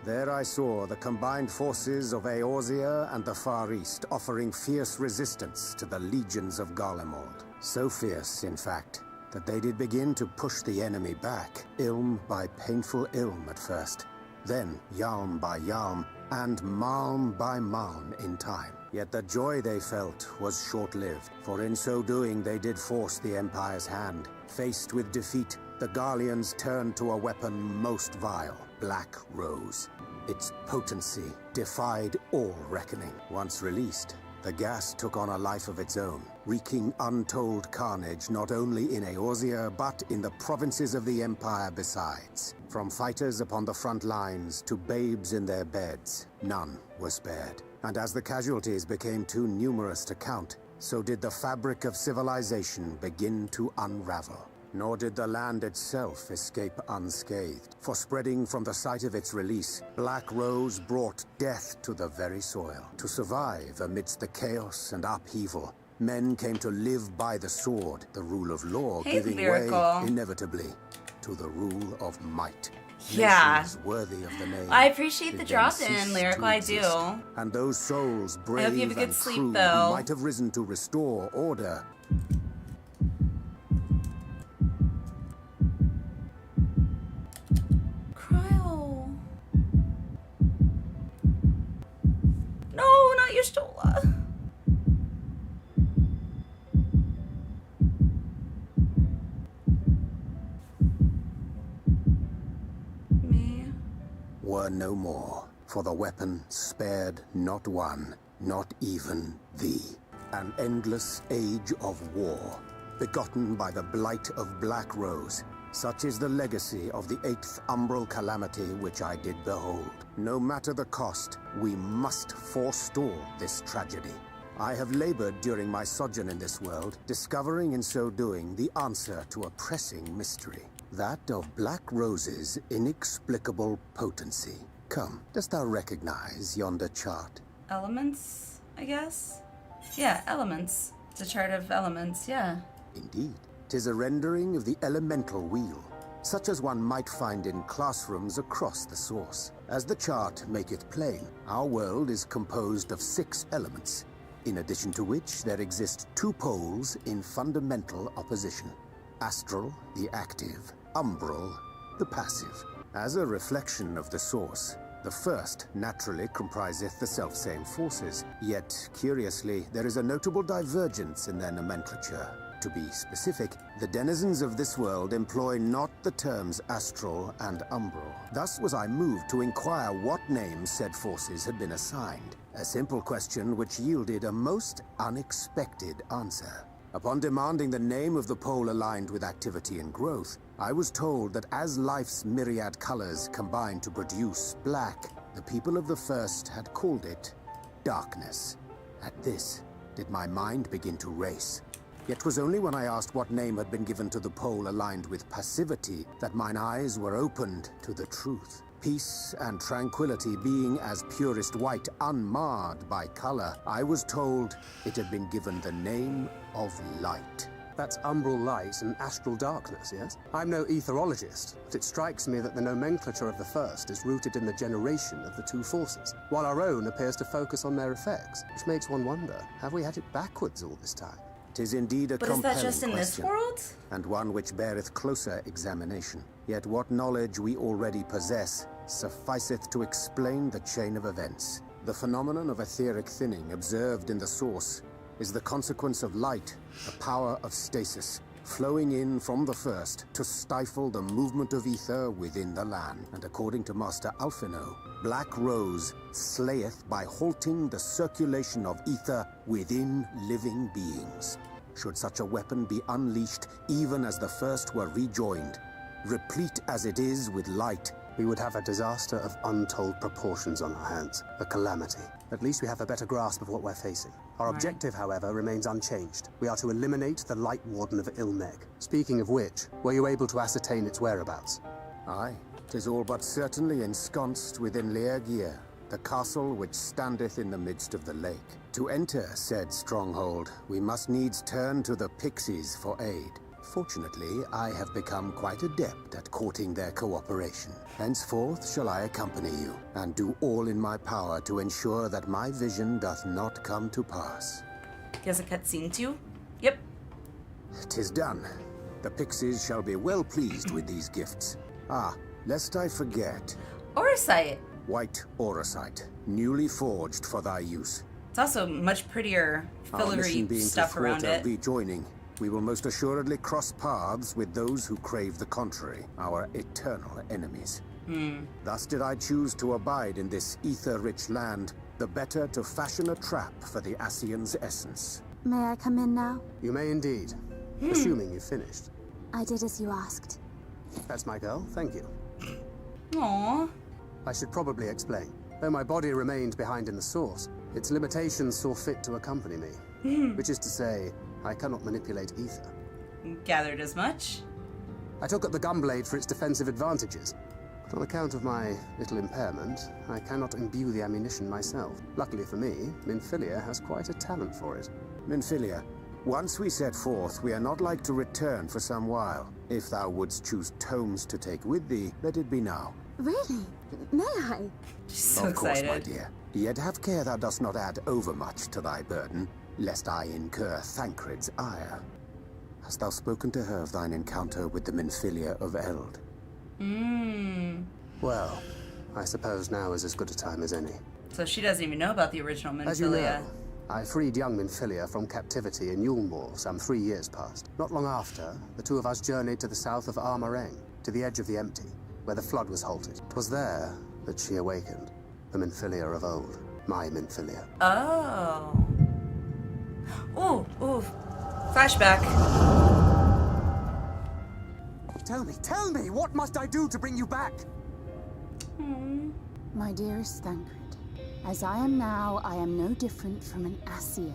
S5: There I saw the combined forces of Eorzea and the Far East offering fierce resistance to the legions of Garlemald. So fierce, in fact, that they did begin to push the enemy back, ilm by painful ilm at first. Then yalm by yalm, and malm by malm in time. Yet the joy they felt was short-lived, for in so doing they did force the Empire's hand. Faced with defeat, the Garleans turned to a weapon most vile, Black Rose. Its potency defied all reckoning. Once released, the gas took on a life of its own, wreaking untold carnage not only in Eorzea, but in the provinces of the Empire besides. From fighters upon the front lines to babes in their beds, none were spared. And as the casualties became too numerous to count, so did the fabric of civilization begin to unravel. Nor did the land itself escape unscathed, for spreading from the site of its release, Black Rose brought death to the very soil. To survive amidst the chaos and upheaval, men came to live by the sword, the rule of law giving way, inevitably, to the rule of might.
S1: Yeah.
S5: Nations worthy of the name.
S1: I appreciate the drop-in, Lyrical, I do.
S5: And those souls, brave
S1: I hope you have a good
S5: and
S1: sleep,
S5: true,
S1: though.
S5: who might have risen to restore order,
S1: No, not your Stola. Me.
S5: were no more, for the weapon spared not one, not even thee. An endless age of war, begotten by the blight of Black Rose. Such is the legacy of the 8th Umbral Calamity which I did behold. No matter the cost, we must forestall this tragedy. I have labored during my sojourn in this world, discovering in so doing the answer to a pressing mystery. That of Black Rose's inexplicable potency. Come, dost thou recognize yonder chart?
S1: Elements, I guess? Yeah, elements. It's a chart of elements, yeah.
S5: Indeed. 'Tis a rendering of the elemental wheel, such as one might find in classrooms across the source. As the chart maketh plain, our world is composed of 6 elements, in addition to which there exist 2 poles in fundamental opposition. Astral, the active, umbral, the passive. As a reflection of the source, the first naturally compriseth the selfsame forces, yet, curiously, there is a notable divergence in their nomenclature. To be specific, the denizens of this world employ not the terms astral and umbral. Thus was I moved to inquire what names said forces had been assigned. A simple question which yielded a most unexpected answer. Upon demanding the name of the pole aligned with activity and growth, I was told that as life's myriad colors combine to produce black, the people of the first had called it darkness. At this, did my mind begin to race. Yet 'twas only when I asked what name had been given to the pole aligned with passivity that mine eyes were opened to the truth. Peace and tranquility being as purest white, unmarred by color, I was told it had been given the name of light.
S11: That's umbral light and astral darkness, yes? I'm no etherologist, but it strikes me that the nomenclature of the first is rooted in the generation of the 2 forces, while our own appears to focus on their effects, which makes one wonder, have we had it backwards all this time?
S5: 'Tis indeed a
S1: But is
S5: compelling
S1: that just in
S5: question,
S1: this world?
S5: and one which beareth closer examination. Yet what knowledge we already possess sufficeth to explain the chain of events. The phenomenon of etheric thinning observed in the source is the consequence of light, the power of stasis,
S9: flowing in from the first to stifle the movement of ether within the land. And according to Master Alphino, Black Rose slayeth by halting the circulation of ether within living beings. Should such a weapon be unleashed even as the first were rejoined, replete as it is with light,
S11: we would have a disaster of untold proportions on our hands. A calamity. At least we have a better grasp of what we're facing. Our objective, however, remains unchanged. We are to eliminate the Light Warden of Mheg. Speaking of which, were you able to ascertain its whereabouts?
S9: Aye, 'tis all but certainly ensconced within Urianger, the castle which standeth in the midst of the lake. To enter said stronghold, we must needs turn to the pixies for aid. Fortunately, I have become quite adept at courting their cooperation. Henceforth shall I accompany you, and do all in my power to ensure that my vision doth not come to pass.
S1: Has a cutscene too? Yep.
S9: 'Tis done. The pixies shall be well pleased with these gifts. Ah, lest I forget.
S1: Orosite.
S9: White orosite, newly forged for thy use.
S1: It's also much prettier filigree stuff around it.
S9: Rejoining. We will most assuredly cross paths with those who crave the contrary, our eternal enemies. Thus did I choose to abide in this ether-rich land, the better to fashion a trap for the Ascian's essence.
S8: May I come in now?
S11: You may indeed, assuming you've finished.
S8: I did as you asked.
S11: That's my girl, thank you.
S1: Aww.
S11: I should probably explain. Though my body remained behind in the source, its limitations saw fit to accompany me. Which is to say, I cannot manipulate ether.
S1: Gathered as much.
S11: I took up the gunblade for its defensive advantages, but on account of my little impairment, I cannot imbue the ammunition myself. Luckily for me, Minfilia has quite a talent for it.
S9: Minfilia, once we set forth, we are not like to return for some while. If thou wouldst choose tomes to take with thee, let it be now.
S8: Really? May I?
S1: She's so
S9: of course,
S1: excited.
S9: my dear. Yet have care thou dost not add overmuch to thy burden, lest I incur Thancred's ire. Hast thou spoken to her of thine encounter with the Minfilia of Eld?
S11: Well, I suppose now is as good a time as any.
S1: So she doesn't even know about the original Minfilia.
S11: As you know, I freed young Minfilia from captivity in Yulmore some 3 years past. Not long after, the two of us journeyed to the south of Armoreng, to the edge of the Empty, where the flood was halted. 'Twas there that she awakened, the Minfilia of old, my Minfilia.
S1: Oh. Ooh. Flashback.
S11: Tell me, what must I do to bring you back?
S4: My dearest Thancred, as I am now, I am no different from an Ascian.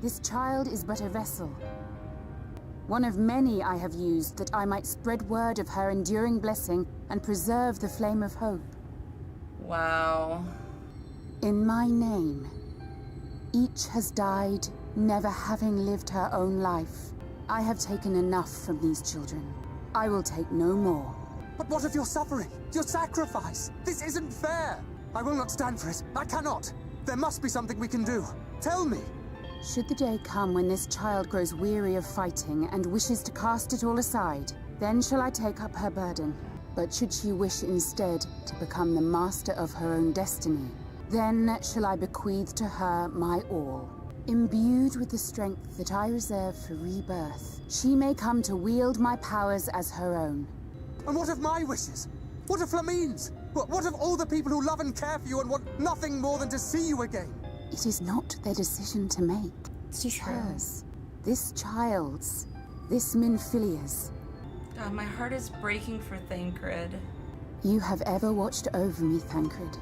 S4: This child is but a vessel. One of many I have used that I might spread word of her enduring blessing and preserve the flame of hope.
S1: Wow.
S4: In my name, each has died, never having lived her own life. I have taken enough from these children. I will take no more.
S11: But what of your suffering? Your sacrifice? This isn't fair! I will not stand for it. I cannot! There must be something we can do. Tell me!
S4: Should the day come when this child grows weary of fighting and wishes to cast it all aside, then shall I take up her burden. But should she wish instead to become the master of her own destiny, then shall I bequeath to her my all. Imbued with the strength that I reserve for rebirth, she may come to wield my powers as her own.
S11: And what of my wishes? What of Flamine's? What of all the people who love and care for you and want nothing more than to see you again?
S4: It is not their decision to make. It is hers. This child's. This Minfilia's.
S1: God, my heart is breaking for Thancred.
S4: You have ever watched over me, Thancred.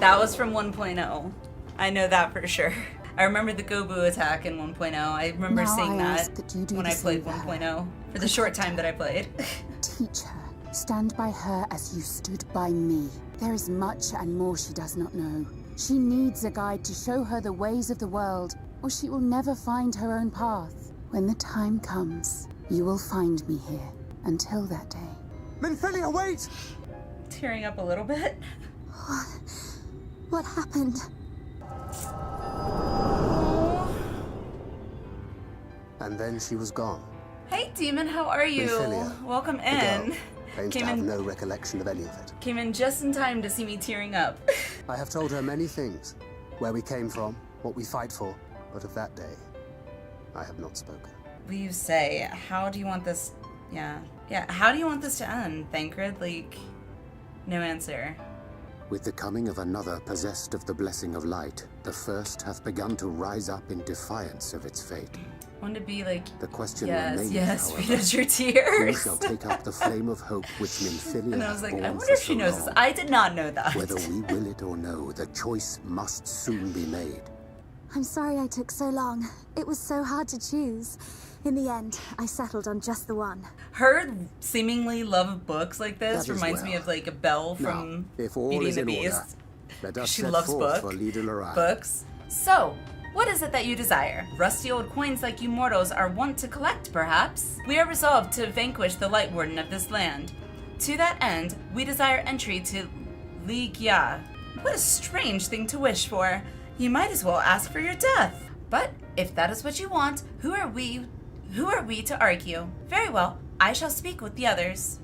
S1: That was from 1.0. I know that for sure. I remember the Gobu attack in 1.0. I remember seeing that when I played 1.0 for the short time that I played.
S4: Teach her. Stand by her as you stood by me. There is much and more she does not know. She needs a guide to show her the ways of the world, or she will never find her own path. When the time comes, you will find me here. Until that day.
S11: Minfilia, wait!
S1: Tearing up a little bit.
S8: What happened?
S11: And then she was gone.
S1: Hey, Demon, how are you?
S13: Minfilia,
S1: Welcome
S13: the
S1: in.
S13: girl, claims to have no recollection of any of it.
S1: Came in just in time to see me tearing up.
S11: I have told her many things. Where we came from, what we fight for, but of that day, I have not spoken.
S1: What do you say? How do you want this... Yeah, how do you want this to end, Thancred? Like, no answer.
S9: With the coming of another possessed of the blessing of light, the first hath begun to rise up in defiance of its fate.
S1: Want to be like,
S9: the question
S1: yes,
S9: remains, however,
S1: because your tears.
S9: who shall take up the flame of hope which Minfilia
S1: And I was like,
S9: hath
S1: I
S9: borne
S1: wonder
S9: for
S1: if she
S9: so
S1: knows
S9: long.
S1: this. I did not know that.
S9: Whether we will it or no, the choice must soon be made.
S8: I'm sorry I took so long. It was so hard to choose. In the end, I settled on just the one.
S1: Her seemingly love of books like this
S9: That is
S1: reminds
S9: well.
S1: me of like a Belle from
S9: Now, if all
S1: Beauty
S9: is
S1: and the
S9: in order,
S1: Beast.
S9: let us
S1: She
S9: set
S1: loves
S9: forth for Leader Lorraine.
S1: books. So, what is it that you desire? Rusty old coins like you mortals are wont to collect, perhaps? We are resolved to vanquish the Light Warden of this land. To that end, we desire entry to Ligia. What a strange thing to wish for. You might as well ask for your death. But if that is what you want, who are we to argue? Very well, I shall speak with the others.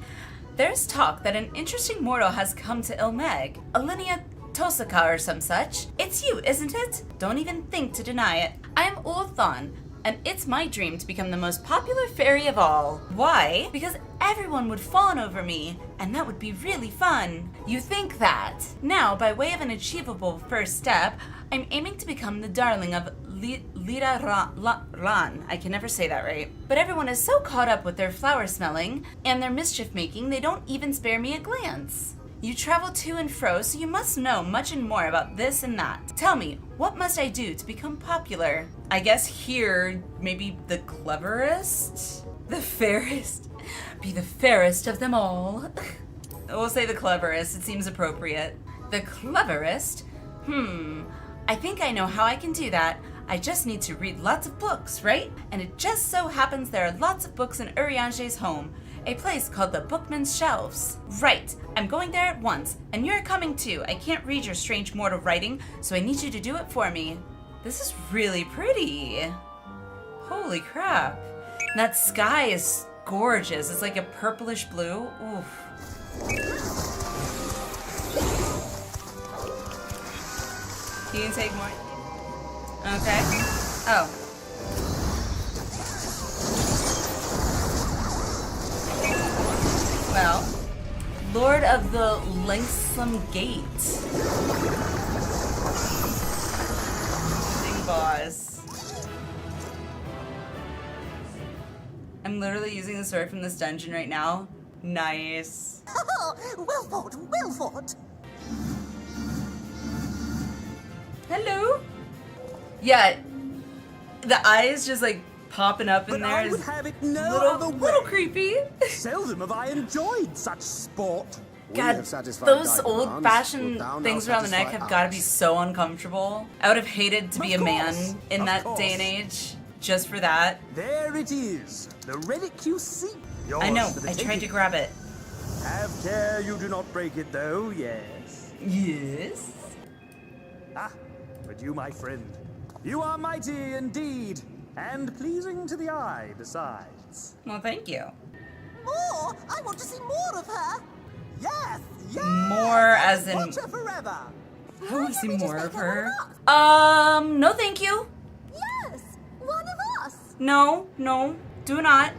S1: There's talk that an interesting mortal has come to Mheg, Alinea Tosaka or some such. It's you, isn't it? Don't even think to deny it. I am Ulthon, and it's my dream to become the most popular fairy of all. Why? Because everyone would fawn over me, and that would be really fun. You think that? Now, by way of an achievable first step, I'm aiming to become the darling of Lira Ran. I can never say that right. But everyone is so caught up with their flower smelling and their mischief making, they don't even spare me a glance. You travel to and fro, so you must know much and more about this and that. Tell me, what must I do to become popular? I guess here, maybe the cleverest? The fairest? Be the fairest of them all. We'll say the cleverest, it seems appropriate. The cleverest? I think I know how I can do that. I just need to read lots of books, right? And it just so happens there are lots of books in Urianger's home, a place called the Bookman's Shelves. Right, I'm going there at once, and you're coming too. I can't read your strange mortal writing, so I need you to do it for me. This is really pretty. Holy crap. And that sky is gorgeous. It's like a purplish blue. Oof. Can you take more? Okay. Oh. Well, Lord of the Lengthsome Gate. Big boss. I'm literally using the sword from this dungeon right now. Nice.
S12: Well fought.
S1: Hello? Yeah, the eyes just like popping up in
S6: But
S1: there
S6: I
S1: is
S6: would have it no other way.
S1: little creepy.
S6: Seldom have I enjoyed such sport.
S1: God, those old-fashioned things around the neck have got to be so uncomfortable. I would have hated to be a man in that day and age just for that.
S6: There it is, the relic you seek. Yours
S1: I know,
S6: for the
S1: I tried
S6: taking.
S1: to grab it.
S6: Have care you do not break it, though, yes.
S1: Yes?
S6: Ah, but you, my friend, you are mighty indeed, and pleasing to the eye besides.
S1: Well, thank you.
S12: More! I want to see more of her!
S6: Yes, yes!
S1: More as in...
S6: Watch her forever!
S1: I want to see more of her. No thank you.
S12: Yes! One of us!
S1: No, do not.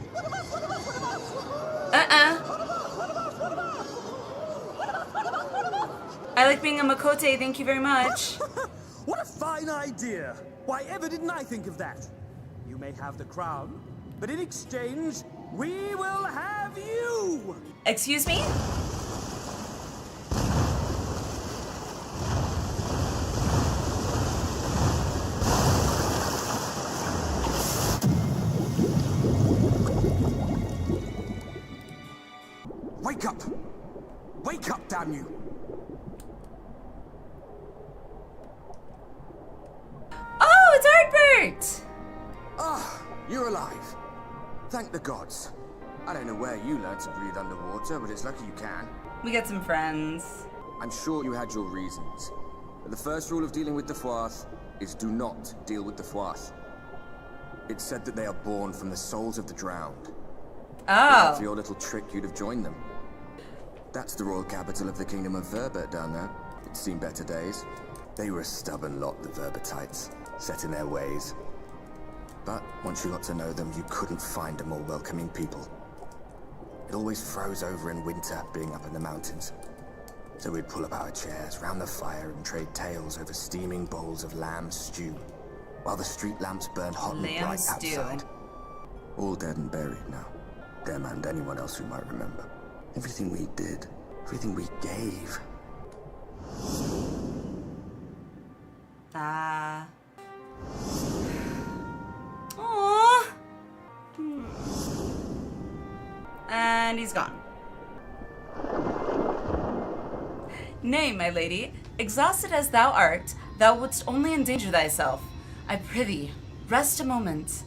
S1: I like being a Makote, thank you very much.
S6: What a fine idea! Why ever didn't I think of that? You may have the crown, but in exchange, we will have you!
S1: Excuse me?
S9: Wake up! Wake up, damn you!
S1: Oh, it's Ardbert!
S10: Ah, you're alive. Thank the gods. I don't know where you learned to breathe underwater, but it's lucky you can.
S1: We got some friends.
S10: I'm sure you had your reasons. But the first rule of dealing with the Fuath is do not deal with the Fuath. It's said that they are born from the souls of the drowned,
S1: Oh.
S10: For your little trick, you'd have joined them. That's the royal capital of the kingdom of Voeburt down there. It's seen better days. They were a stubborn lot, the Voeburtites, set in their ways. But once you got to know them, you couldn't find a more welcoming people. It always froze over in winter, being up in the mountains. So we'd pull up our chairs round the fire and trade tales over steaming bowls of lamb stew, while the street lamps burned hot and bright outside. All dead and buried now. Them and anyone else who might remember. Everything we did, everything we gave.
S1: Aww. And he's gone. Nay, my lady, exhausted as thou art, thou wouldst only endanger thyself. I prithee, rest a moment.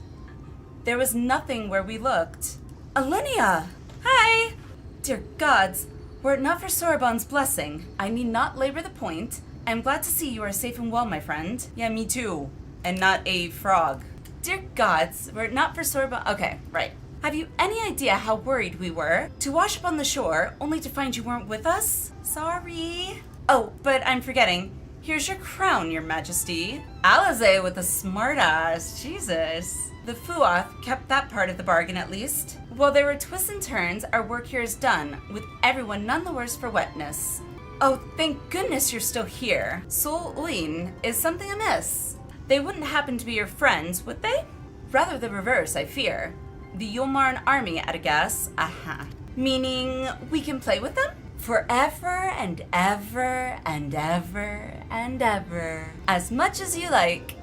S1: There was nothing where we looked. Alinea! Hi! Dear gods, were it not for Sorbonne's blessing, I need not labor the point. I am glad to see you are safe and well, my friend. Yeah, me too. And not a frog. Dear gods, were it not for Sorbonne... Okay, right. Have you any idea how worried we were? To wash up on the shore, only to find you weren't with us? Sorry. Oh, but I'm forgetting. Here's your crown, your majesty. Alize with a smartass. Jesus. The Fuath kept that part of the bargain at least. While there were twists and turns, our work here is done, with everyone none the worse for wetness. Oh, thank goodness you're still here. Sol Uin, is something amiss? They wouldn't happen to be your friends, would they? Rather the reverse, I fear. The Yulmarn army at a guess. Aha. Meaning we can play with them? Forever and ever and ever and ever. As much as you like.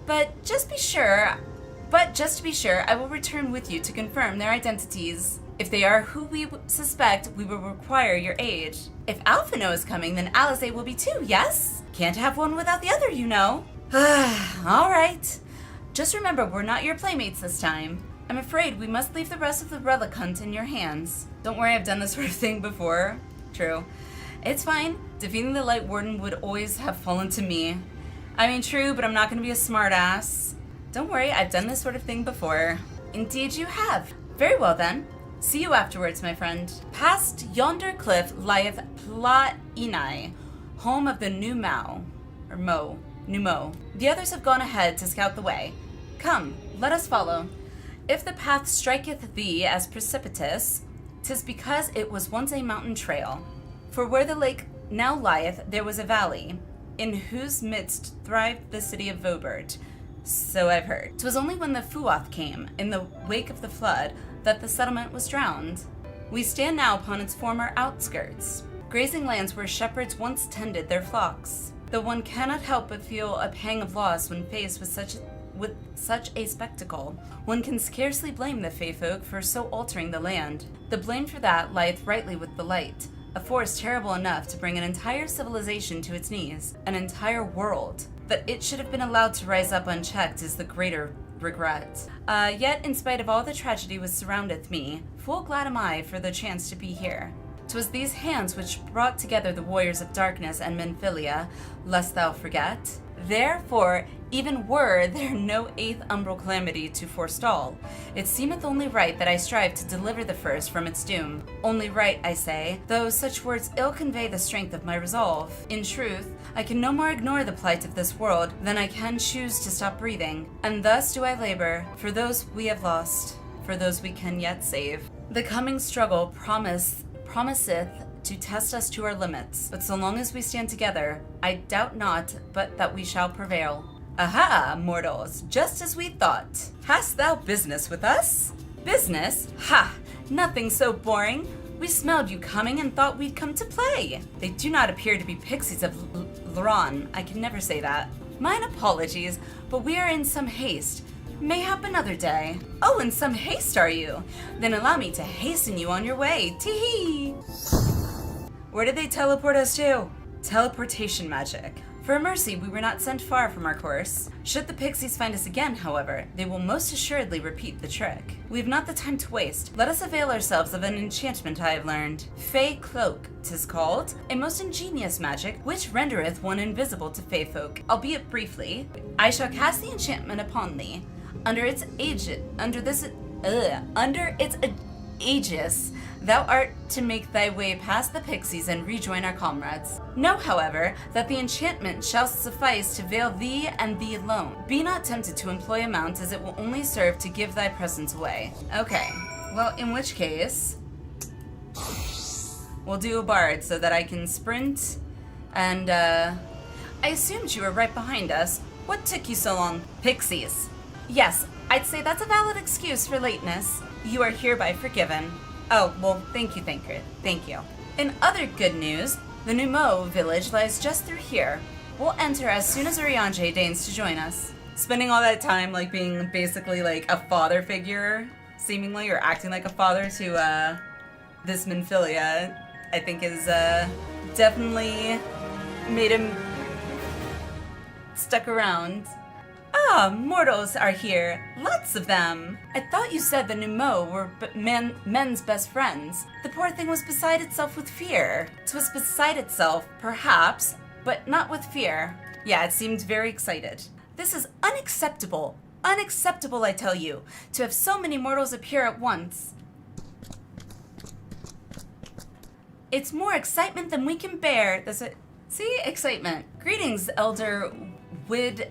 S1: But just to be sure, I will return with you to confirm their identities. If they are who we suspect, we will require your aid. If Alphino is coming, then Alize will be too, yes? Can't have one without the other, you know. All right. Just remember, we're not your playmates this time. I'm afraid we must leave the rest of the relic hunt in your hands. Don't worry, I've done this sort of thing before. True. It's fine. Defeating the Light Warden would always have fallen to me. I mean, true, but I'm not going to be a smartass. Don't worry, I've done this sort of thing before. Indeed you have. Very well then. See you afterwards, my friend. Past yonder cliff lieth Pla Inai, home of the Nu Mou. Nu Mou. The others have gone ahead to scout the way. Come, let us follow. If the path striketh thee as precipitous, 'tis because it was once a mountain trail. For where the lake now lieth, there was a valley, in whose midst thrived the city of Voeburt. So I've heard. 'Twas only when the Fuath came, in the wake of the flood, that the settlement was drowned. We stand now upon its former outskirts, grazing lands where shepherds once tended their flocks. Though one cannot help but feel a pang of loss when faced with such a spectacle, one can scarcely blame the Fey folk for so altering the land. The blame for that lieth rightly with the Light, a force terrible enough to bring an entire civilization to its knees, an entire world. That it should have been allowed to rise up unchecked is the greater regret. Yet, in spite of all the tragedy which surroundeth me, full glad am I for the chance to be here. 'Twas these hands which brought together the warriors of darkness and Minfilia, lest thou forget. Therefore, even were there no 8th umbral calamity to forestall, it seemeth only right that I strive to deliver the first from its doom. Only right, I say, though such words ill convey the strength of my resolve. In truth, I can no more ignore the plight of this world than I can choose to stop breathing, and thus do I labor for those we have lost, for those we can yet save. The coming struggle promiseth to test us to our limits, but so long as we stand together, I doubt not but that we shall prevail. Aha, mortals, just as we thought. Hast thou business with us? Business? Ha! Nothing so boring. We smelled you coming and thought we'd come to play. They do not appear to be pixies of L'Ron. I can never say that. Mine apologies, but we are in some haste. Mayhap another day. Oh, in some haste are you? Then allow me to hasten you on your way. Tee-hee! Where did they teleport us to? Teleportation magic. For a mercy, we were not sent far from our course. Should the pixies find us again, however, they will most assuredly repeat the trick. We have not the time to waste. Let us avail ourselves of an enchantment I have learned. Fey Cloak, 'tis called. A most ingenious magic, which rendereth one invisible to Fey folk, albeit briefly. I shall cast the enchantment upon thee. Under its ages thou art to make thy way past the pixies and rejoin our comrades. Know, however, that the enchantment shall suffice to veil thee and thee alone. Be not tempted to employ a mount, as it will only serve to give thy presence away. Okay, well, in which case, we'll do a bard so that I can sprint, and I assumed you were right behind us. What took you so long? Pixies. Yes, I'd say that's a valid excuse for lateness. You are hereby forgiven. Oh, well, thank you, Thancred. Thank you. In other good news, the Nu Mou Village lies just through here. We'll enter as soon as Urianger deigns to join us. Spending all that time, like, being basically, like, a father figure, seemingly, or acting like a father to, this Minfilia, I think is, definitely made him stuck around. Ah, mortals are here. Lots of them. I thought you said the Nu Mou were men's best friends. The poor thing was beside itself with fear. 'Twas beside itself, perhaps, but not with fear. Yeah, it seemed very excited. This is unacceptable. Unacceptable, I tell you, to have so many mortals appear at once. It's more excitement than we can bear. That's it. See? Excitement. Greetings, Elder Reuniting.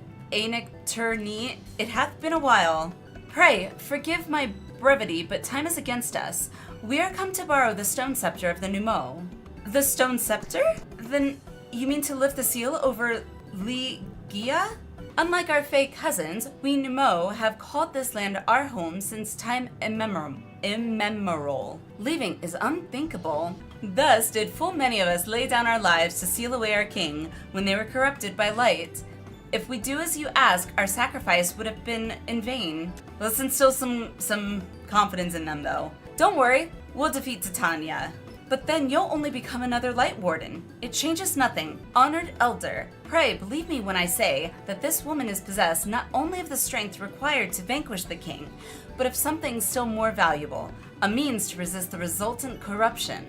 S1: It hath been a while. Pray, forgive my brevity, but time is against us. We are come to borrow the stone scepter of the Nu Mou. The stone scepter? Then you mean to lift the seal over Ligia? Unlike our fey cousins, we Nu Mou have called this land our home since time immemorial. Leaving is unthinkable. Thus did full many of us lay down our lives to seal away our king when they were corrupted by light. If we do as you ask, our sacrifice would have been in vain. Let's instill some confidence in them, though. Don't worry, we'll defeat Titania. But then you'll only become another Light Warden. It changes nothing. Honored Elder, pray believe me when I say that this woman is possessed not only of the strength required to vanquish the king, but of something still more valuable, a means to resist the resultant corruption.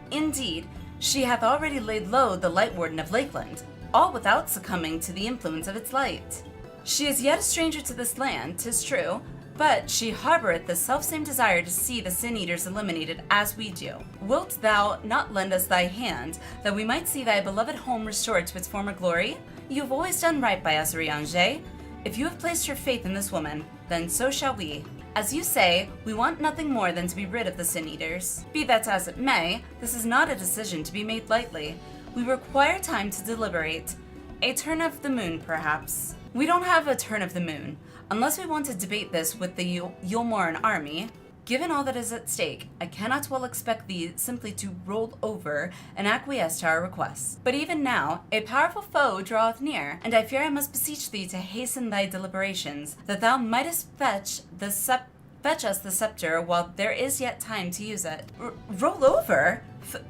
S1: Indeed, she hath already laid low the Light Warden of Lakeland, all without succumbing to the influence of its light. She is yet a stranger to this land, 'tis true, but she harboureth the selfsame desire to see the Sin Eaters eliminated as we do. Wilt thou not lend us thy hand, that we might see thy beloved home restored to its former glory? You have always done right by us, Urianger. If you have placed your faith in this woman, then so shall we. As you say, we want nothing more than to be rid of the Sin Eaters. Be that as it may, this is not a decision to be made lightly. We require time to deliberate. A turn of the moon, perhaps. We don't have a turn of the moon. Unless we want to debate this with the Yulmoran army, given all that is at stake, I cannot well expect thee simply to roll over and acquiesce to our requests. But even now, a powerful foe draweth near, and I fear I must beseech thee to hasten thy deliberations, that thou mightest fetch us the scepter while there is yet time to use it. Roll over?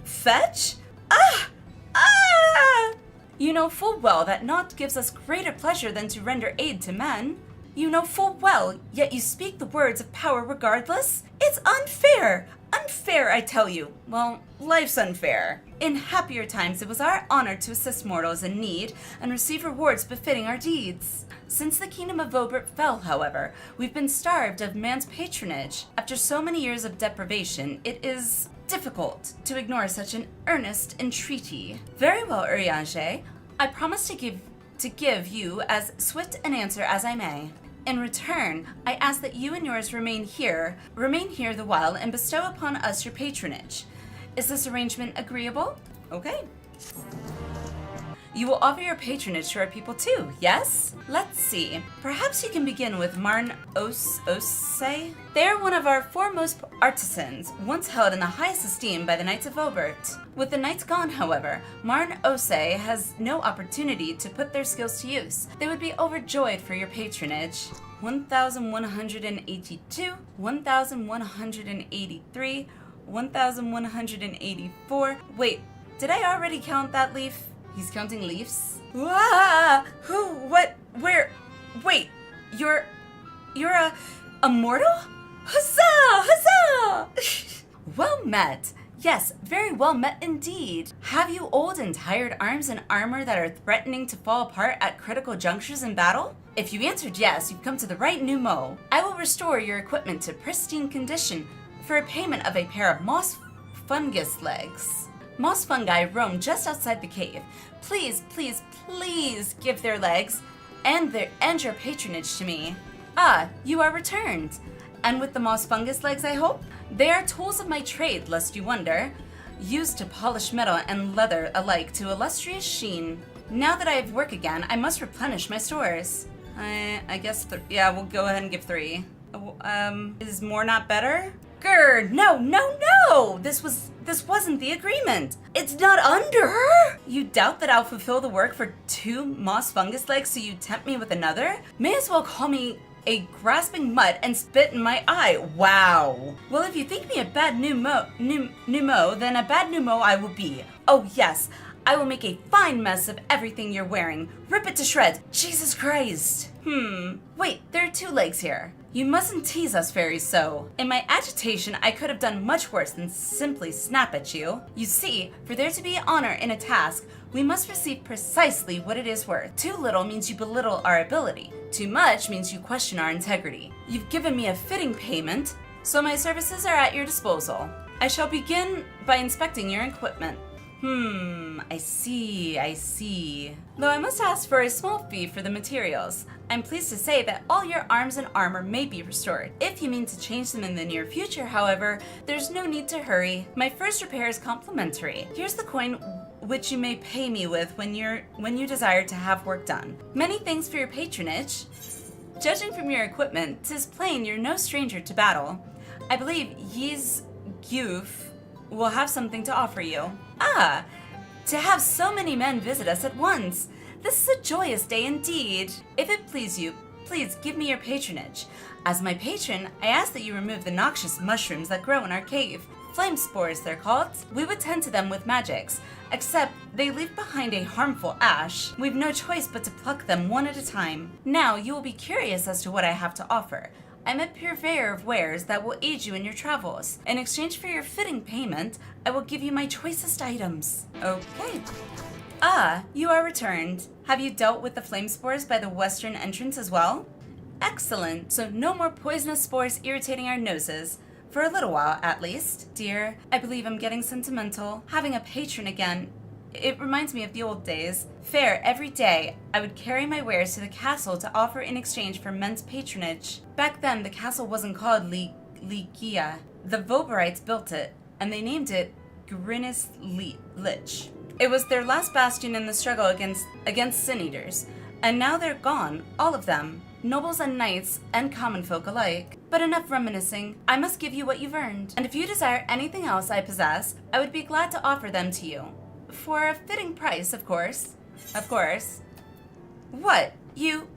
S1: Fetch? Ah! Ah! You know full well that naught gives us greater pleasure than to render aid to men. You know full well, yet you speak the words of power regardless? It's unfair! Unfair, I tell you. Well, life's unfair. In happier times, it was our honor to assist mortals in need and receive rewards befitting our deeds. Since the kingdom of Voeburt fell, however, we've been starved of man's patronage. After so many years of deprivation, it is difficult to ignore such an earnest entreaty. Very well, Urianger. I promise to give you as swift an answer as I may. In return, I ask that you and yours remain here the while and bestow upon us your patronage. Is this arrangement agreeable? Okay. You will offer your patronage to our people too, yes? Let's see. Perhaps you can begin with Marn Ose? They are one of our foremost artisans, once held in the highest esteem by the Knights of Voeburt. With the Knights gone, however, Marn Ose has no opportunity to put their skills to use. They would be overjoyed for your patronage. 1,182, 1,183, 1,184. Wait, did I already count that leaf? He's counting leaves? Ah! Who? What? Where? Wait, you're a mortal? Huzzah! Huzzah! Well met. Yes, very well met indeed. Have you old and tired arms and armor that are threatening to fall apart at critical junctures in battle? If you answered yes, you've come to the right Nu Mou. I will restore your equipment to pristine condition. for a payment of a pair of moss fungus legs. Moss fungi roam just outside the cave. Please, please, please give their legs and your patronage to me. Ah, you are returned. And with the moss fungus legs, I hope? They are tools of my trade, lest you wonder, used to polish metal and leather alike to illustrious sheen. Now that I have work again, I must replenish my stores. I guess, yeah, we'll go ahead and give 3. Is more not better? Grr, no! This wasn't the agreement. It's not under. You doubt that I'll fulfill the work for 2 moss fungus legs, so you tempt me with another? May as well call me a grasping mutt and spit in my eye. Wow. Well, if you think me a bad Nu Mou, then a bad Nu Mou I will be. Oh yes, I will make a fine mess of everything you're wearing. Rip it to shreds. Jesus Christ. Wait, there are 2 legs here. You mustn't tease us fairies so. In my agitation, I could have done much worse than simply snap at you. You see, for there to be honor in a task, we must receive precisely what it is worth. Too little means you belittle our ability. Too much means you question our integrity. You've given me a fitting payment, so my services are at your disposal. I shall begin by inspecting your equipment. I see. Though I must ask for a small fee for the materials. I'm pleased to say that all your arms and armor may be restored. If you mean to change them in the near future, however, there's no need to hurry. My first repair is complimentary. Here's the coin which you may pay me with when you desire to have work done. Many thanks for your patronage. Judging from your equipment, 'tis plain you're no stranger to battle. I believe Yi's Guf will have something to offer you. Ah, to have so many men visit us at once. This is a joyous day indeed. If it please you, please give me your patronage. As my patron, I ask that you remove the noxious mushrooms that grow in our cave. Flame spores, they're called. We would tend to them with magics, except they leave behind a harmful ash. We've no choice but to pluck them one at a time. Now, you will be curious as to what I have to offer. I'm a purveyor of wares that will aid you in your travels. In exchange for your fitting payment, I will give you my choicest items. Okay. Ah, you are returned. Have you dealt with the flame spores by the western entrance as well? Excellent. So no more poisonous spores irritating our noses. For a little while, at least. Dear, I believe I'm getting sentimental. Having a patron again. It reminds me of the old days. Fair every day, I would carry my wares to the castle to offer in exchange for men's patronage. Back then, the castle wasn't called Ligia. The Voeburites built it, and they named it Grinnis Lich. It was their last bastion in the struggle against sin-eaters, and now they're gone, all of them. Nobles and knights, and common folk alike. But enough reminiscing, I must give you what you've earned. And if you desire anything else I possess, I would be glad to offer them to you. For a fitting price, of course. Of course. What? You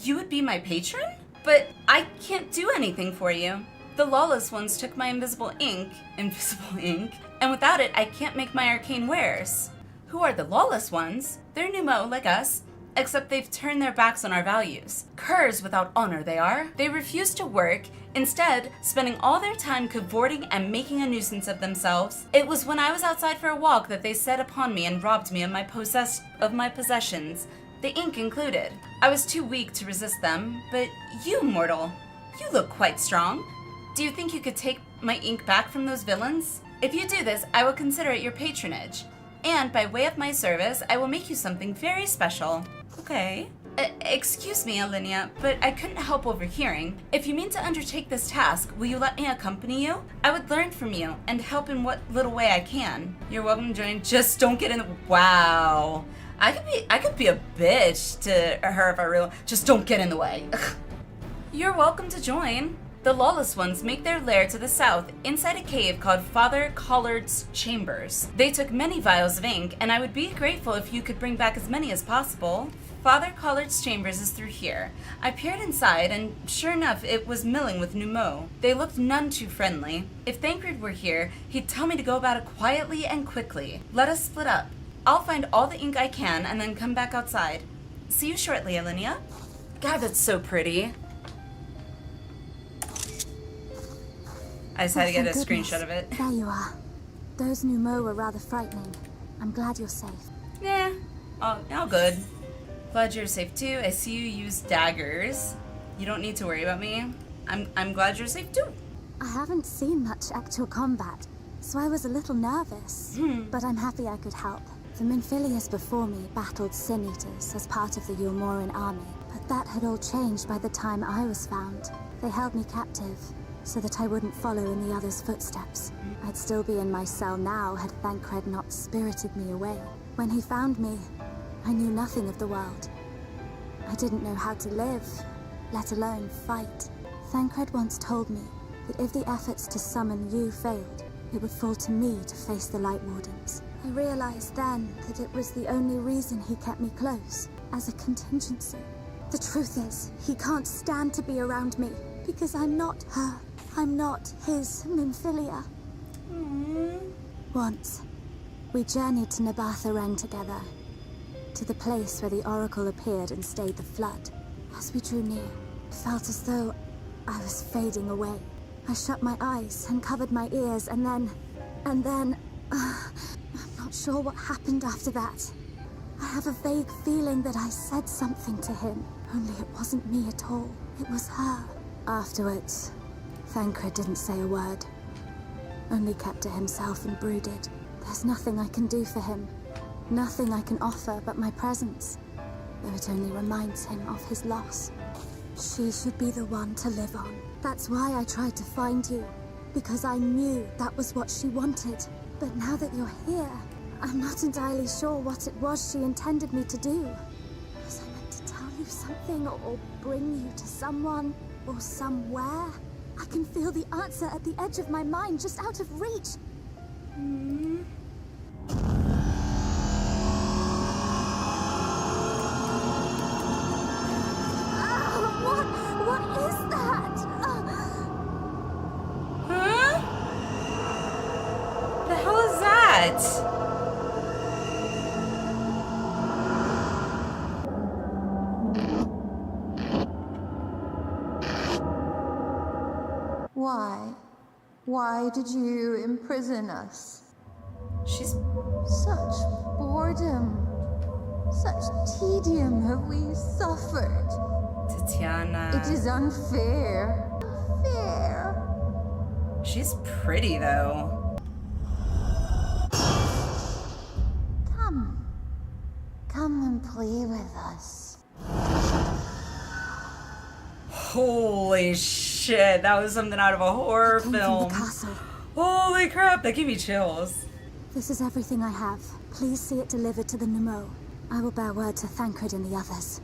S1: would be my patron? But I can't do anything for you. The lawless ones took my invisible ink, and without it I can't make my arcane wares. Who are the lawless ones? They're Nu Mou, like us, except they've turned their backs on our values. Curs without honor they are. They refuse to work, instead spending all their time cavorting and making a nuisance of themselves. It was when I was outside for a walk that they set upon me and robbed me of my possessions, the ink included. I was too weak to resist them, but you, mortal, you look quite strong. Do you think you could take my ink back from those villains? If you do this, I will consider it your patronage. And by way of my service, I will make you something very special. Okay. Excuse me, Alinea, but I couldn't help overhearing. If you mean to undertake this task, will you let me accompany you? I would learn from you and help in what little way I can. You're welcome to join. Just don't get in the... Wow. I could be a bitch to her if I really... Just don't get in the way. You're welcome to join. The lawless ones make their lair to the south, inside a cave called Father Collard's Chambers. They took many vials of ink, and I would be grateful if you could bring back as many as possible. Father Collard's Chambers is through here. I peered inside, and sure enough, it was milling with Nu Mou. They looked none too friendly. If Thancred were here, he'd tell me to go about it quietly and quickly. Let us split up. I'll find all the ink I can, and then come back outside. See you shortly, Alinea. God, that's so pretty. I just had to get a screenshot of it.
S8: There you are. Those Nu Mou were rather frightening. I'm glad you're safe.
S1: Yeah, all good. Glad you're safe too. I see you use daggers. You don't need to worry about me. I'm glad you're safe too.
S8: I haven't seen much actual combat, so I was a little nervous. But I'm happy I could help. The Minfilias before me battled Sin Eaters as part of the Ulmoran army, but that had all changed by the time I was found. They held me captive, so that I wouldn't follow in the others' footsteps. I'd still be in my cell now had Thancred not spirited me away. When he found me, I knew nothing of the world. I didn't know how to live, let alone fight. Thancred once told me that if the efforts to summon you failed, it would fall to me to face the Light Wardens. I realized then that it was the only reason he kept me close, as a contingency. The truth is, he can't stand to be around me, because I'm not her. I'm not his Minfilia. Once, we journeyed to Nabatha together, to the place where the Oracle appeared and stayed the flood. As we drew near, it felt as though I was fading away. I shut my eyes and covered my ears, and then, I'm not sure what happened after that. I have a vague feeling that I said something to him, only it wasn't me at all. It was her. Afterwards, Thancred didn't say a word, only kept to himself and brooded. There's nothing I can do for him, nothing I can offer but my presence, though it only reminds him of his loss. She should be the one to live on. That's why I tried to find you, because I knew that was what she wanted. But now that you're here, I'm not entirely sure what it was she intended me to do. Was I meant to tell you something, or bring you to someone, or somewhere? I can feel the answer at the edge of my mind, just out of reach. What is that?
S1: Huh? The hell is that?
S14: Why? Why did you imprison us?
S1: She's...
S14: Such boredom. Such tedium have we suffered.
S1: Tatiana.
S14: It is unfair. Unfair.
S1: She's pretty, though.
S14: Come. Come and play with us.
S1: Holy shit, that was something out of a horror film.
S8: From the castle.
S1: Holy crap, that gave me chills.
S8: This is everything I have. Please see it delivered to the Nu Mou. I will bear word to Thancred and the others.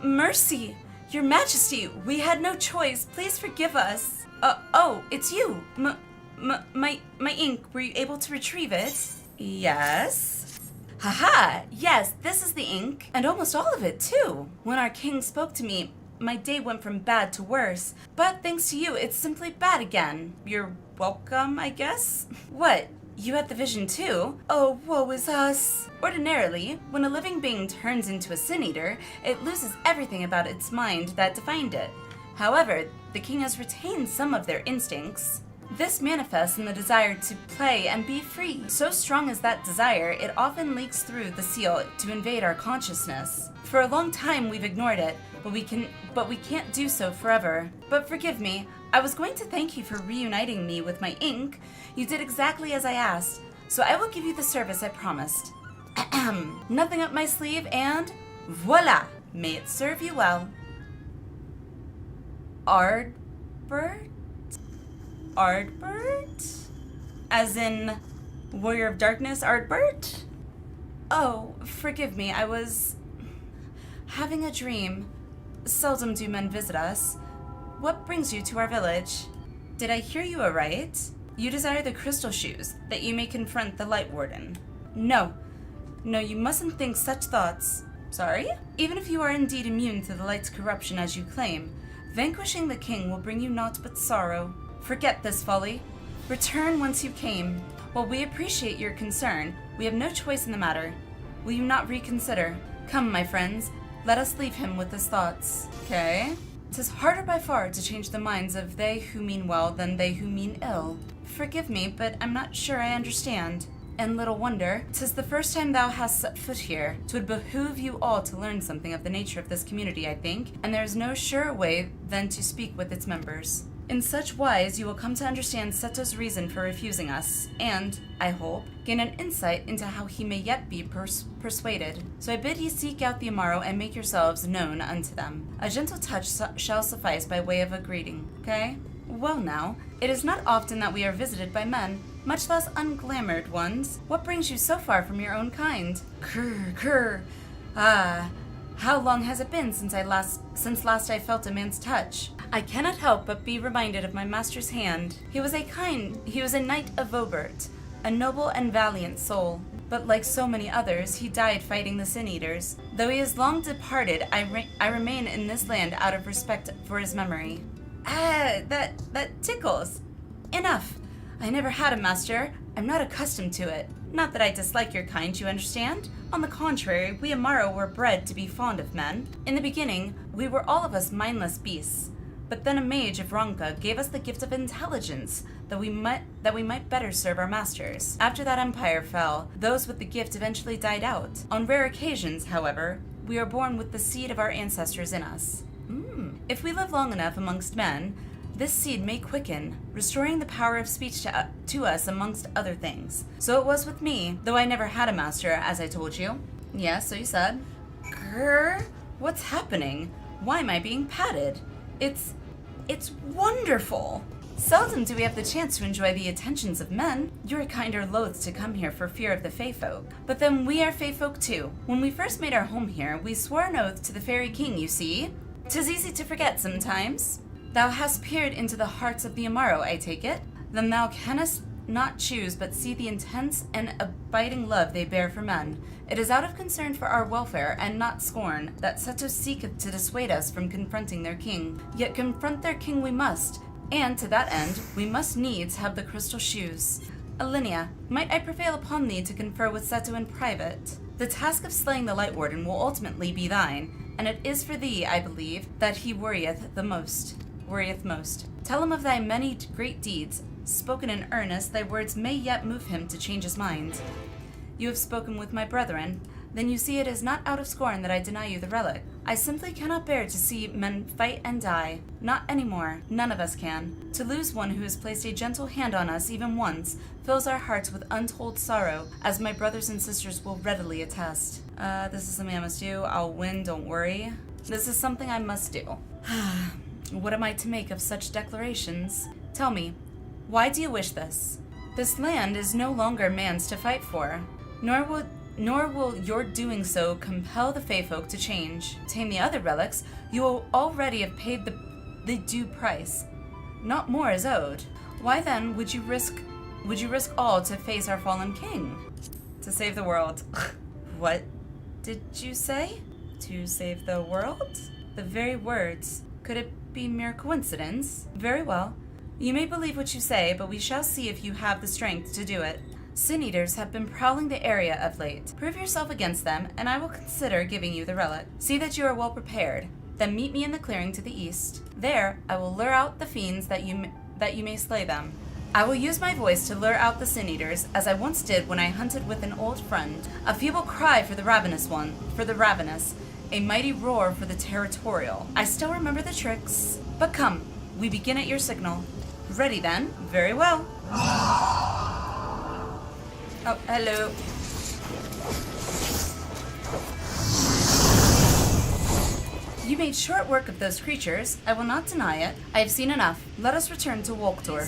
S1: Mercy, Your Majesty, we had no choice. Please forgive us. Oh, it's you. My ink. Were you able to retrieve it? Yes. Haha, yes, this is the ink. And almost all of it, too. When our king spoke to me, my day went from bad to worse. But thanks to you, it's simply bad again. You're welcome, I guess? What? You had the vision too? Oh, woe is us. Ordinarily, when a living being turns into a Sin Eater, it loses everything about its mind that defined it. However, the king has retained some of their instincts. This manifests in the desire to play and be free. So strong is that desire, it often leaks through the seal to invade our consciousness. For a long time we've ignored it, but we can't do so forever. But forgive me, I was going to thank you for reuniting me with my ink. You did exactly as I asked, so I will give you the service I promised. Nothing up my sleeve, and voila! May it serve you well. Ardbert? Ardbert? As in Warrior of Darkness, Ardbert? Oh, forgive me, I was having a dream. Seldom do men visit us. What brings you to our village? Did I hear you aright? You desire the crystal shoes, that you may confront the Light Warden. No, you mustn't think such thoughts. Sorry? Even if you are indeed immune to the light's corruption as you claim, vanquishing the king will bring you naught but sorrow. Forget this folly. Return whence you came. While we appreciate your concern, we have no choice in the matter. Will you not reconsider? Come, my friends, let us leave him with his thoughts. Okay? 'Tis harder by far to change the minds of they who mean well than they who mean ill. Forgive me, but I'm not sure I understand. And little wonder, 'tis the first time thou hast set foot here. 'Twould behoove you all to learn something of the nature of this community, I think, and there is no surer way than to speak with its members. In such wise, you will come to understand Seto's reason for refusing us, and, I hope, gain an insight into how he may yet be persuaded. So I bid ye seek out the Amaro and make yourselves known unto them. A gentle touch shall suffice by way of a greeting, okay? Well now, it is not often that we are visited by men, much less unglamoured ones. What brings you so far from your own kind? Krr. Ah, how long has it been since last I felt a man's touch? I cannot help but be reminded of my master's hand. He was a knight of Voeburt, a noble and valiant soul. But like so many others, he died fighting the Sin-Eaters. Though he is long departed, I remain in this land out of respect for his memory. Ah, that tickles. Enough. I never had a master. I'm not accustomed to it. Not that I dislike your kind, you understand? On the contrary, we Amaro were bred to be fond of men. In the beginning, we were all of us mindless beasts. But then a mage of Ronka gave us the gift of intelligence, that we might better serve our masters. After that empire fell, those with the gift eventually died out. On rare occasions, however, we are born with the seed of our ancestors in us. If we live long enough amongst men, this seed may quicken, restoring the power of speech to us amongst other things. So it was with me, though I never had a master, as I told you. Yes, so you said. Grr, what's happening? Why am I being patted? It's wonderful. Seldom do we have the chance to enjoy the attentions of men. Your kind are loath to come here for fear of the Fey folk. But then we are Fey folk too. When we first made our home here, we swore an oath to the Fairy King, you see. 'Tis easy to forget sometimes. Thou hast peered into the hearts of the Amaro, I take it. Then thou canst not choose but see the intense and abiding love they bear for men. It is out of concern for our welfare, and not scorn, that Seto seeketh to dissuade us from confronting their king. Yet confront their king we must, and to that end, we must needs have the crystal shoes. Alinea, might I prevail upon thee to confer with Seto in private? The task of slaying the Light Warden will ultimately be thine, and it is for thee, I believe, that he worrieth most. Tell him of thy many great deeds. Spoken in earnest, thy words may yet move him to change his mind. You have spoken with my brethren. Then you see it is not out of scorn that I deny you the relic. I simply cannot bear to see men fight and die. Not anymore. None of us can. To lose one who has placed a gentle hand on us even once fills our hearts with untold sorrow, as my brothers and sisters will readily attest. This is something I must do. I'll win, don't worry. This is something I must do. What am I to make of such declarations? Tell me, why do you wish this? This land is no longer man's to fight for, nor will your doing so compel the Fey folk to change. Tame the other relics, you will already have paid the due price. Not more is owed. Why then would you risk all to face our fallen king? To save the world. What did you say? To save the world? The very words. Could it be mere coincidence? Very well. You may believe what you say, but we shall see if you have the strength to do it. Sin-Eaters have been prowling the area of late. Prove yourself against them, and I will consider giving you the relic. See that you are well prepared. Then meet me in the clearing to the east. There, I will lure out the fiends that you may slay them. I will use my voice to lure out the Sin-Eaters, as I once did when I hunted with an old friend. A feeble cry for the ravenous, a mighty roar for the territorial. I still remember the tricks. But come, we begin at your signal. Ready then? Very well. Oh, hello. You made short work of those creatures. I will not deny it. I have seen enough. Let us return to Wolktor.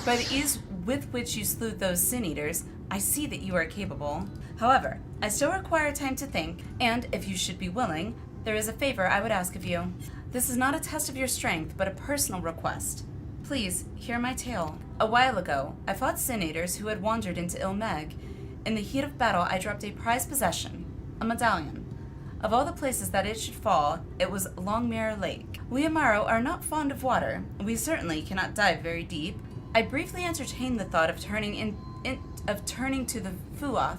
S1: By the ease with which you slew those Sin-Eaters, I see that you are capable. However, I still require time to think, and if you should be willing, there is a favor I would ask of you. This is not a test of your strength, but a personal request. Please, hear my tale. A while ago, I fought Sin-Eaters who had wandered into Mheg. In the heat of battle, I dropped a prized possession, a medallion. Of all the places that it should fall, it was Longmire Lake. We Amaro are not fond of water. We certainly cannot dive very deep. I briefly entertained the thought of turning to the Fuath,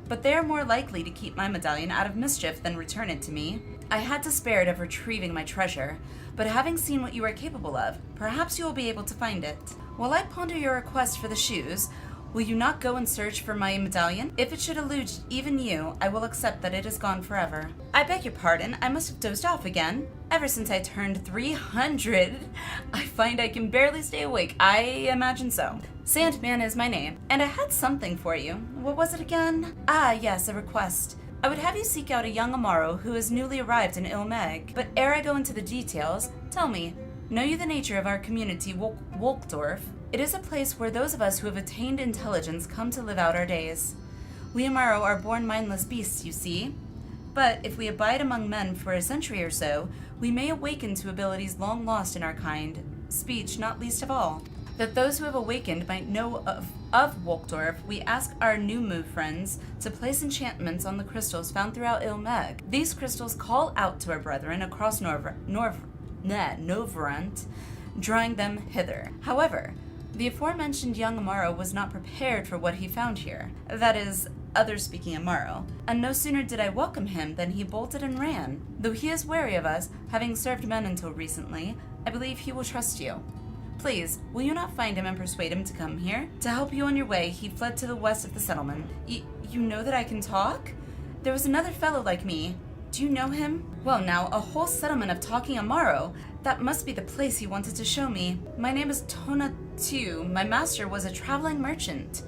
S1: but they are more likely to keep my medallion out of mischief than return it to me. I had despaired of retrieving my treasure, but having seen what you are capable of, perhaps you will be able to find it. While I ponder your request for the shoes, Will you not go and search for my medallion? If it should elude even you, I will accept that it is gone forever. I beg your pardon, I must have dozed off again. Ever since I turned 300, I find I can barely stay awake. I imagine so. Sandman is my name, and I had something for you. What was it again? Ah, yes, a request. I would have you seek out a young Amaro who is newly arrived in Mheg. But ere I go into the details, tell me, know you the nature of our community, Wolkdorf? It is a place where those of us who have attained intelligence come to live out our days. We Amaro are born mindless beasts, you see. But if we abide among men for a century or so, we may awaken to abilities long lost in our kind, speech not least of all. That those who have awakened might know of Wolkdorf, we ask our Nu Mou friends to place enchantments on the crystals found throughout Mheg. These crystals call out to our brethren across Novrant, drawing them hither. However, the aforementioned young Amaro was not prepared for what he found here. That is, others speaking Amaro. And no sooner did I welcome him than he bolted and ran. Though he is wary of us, having served men until recently, I believe he will trust you. Please, will you not find him and persuade him to come here? To help you on your way, he fled to the west of the settlement. You know that I can talk? There was another fellow like me. Do you know him? Well now, a whole settlement of talking Amaro. That must be the place he wanted to show me. My name is Tona Tu. My master was a traveling merchant.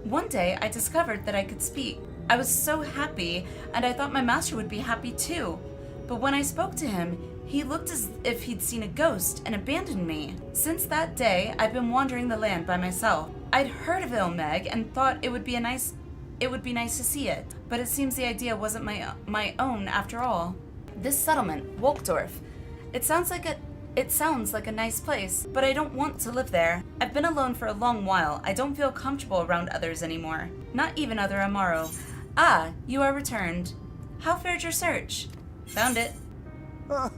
S1: One day, I discovered that I could speak. I was so happy, and I thought my master would be happy too. But when I spoke to him, he looked as if he'd seen a ghost and abandoned me. Since that day, I've been wandering the land by myself. I'd heard of Mheg and thought it would be nice to see it. But it seems the idea wasn't my own after all. This settlement, Wolkdorf, it sounds like a nice place, but I don't want to live there. I've been alone for a long while. I don't feel comfortable around others anymore. Not even other Amaro. Ah, you are returned. How fared your search? Found it.
S5: Ah,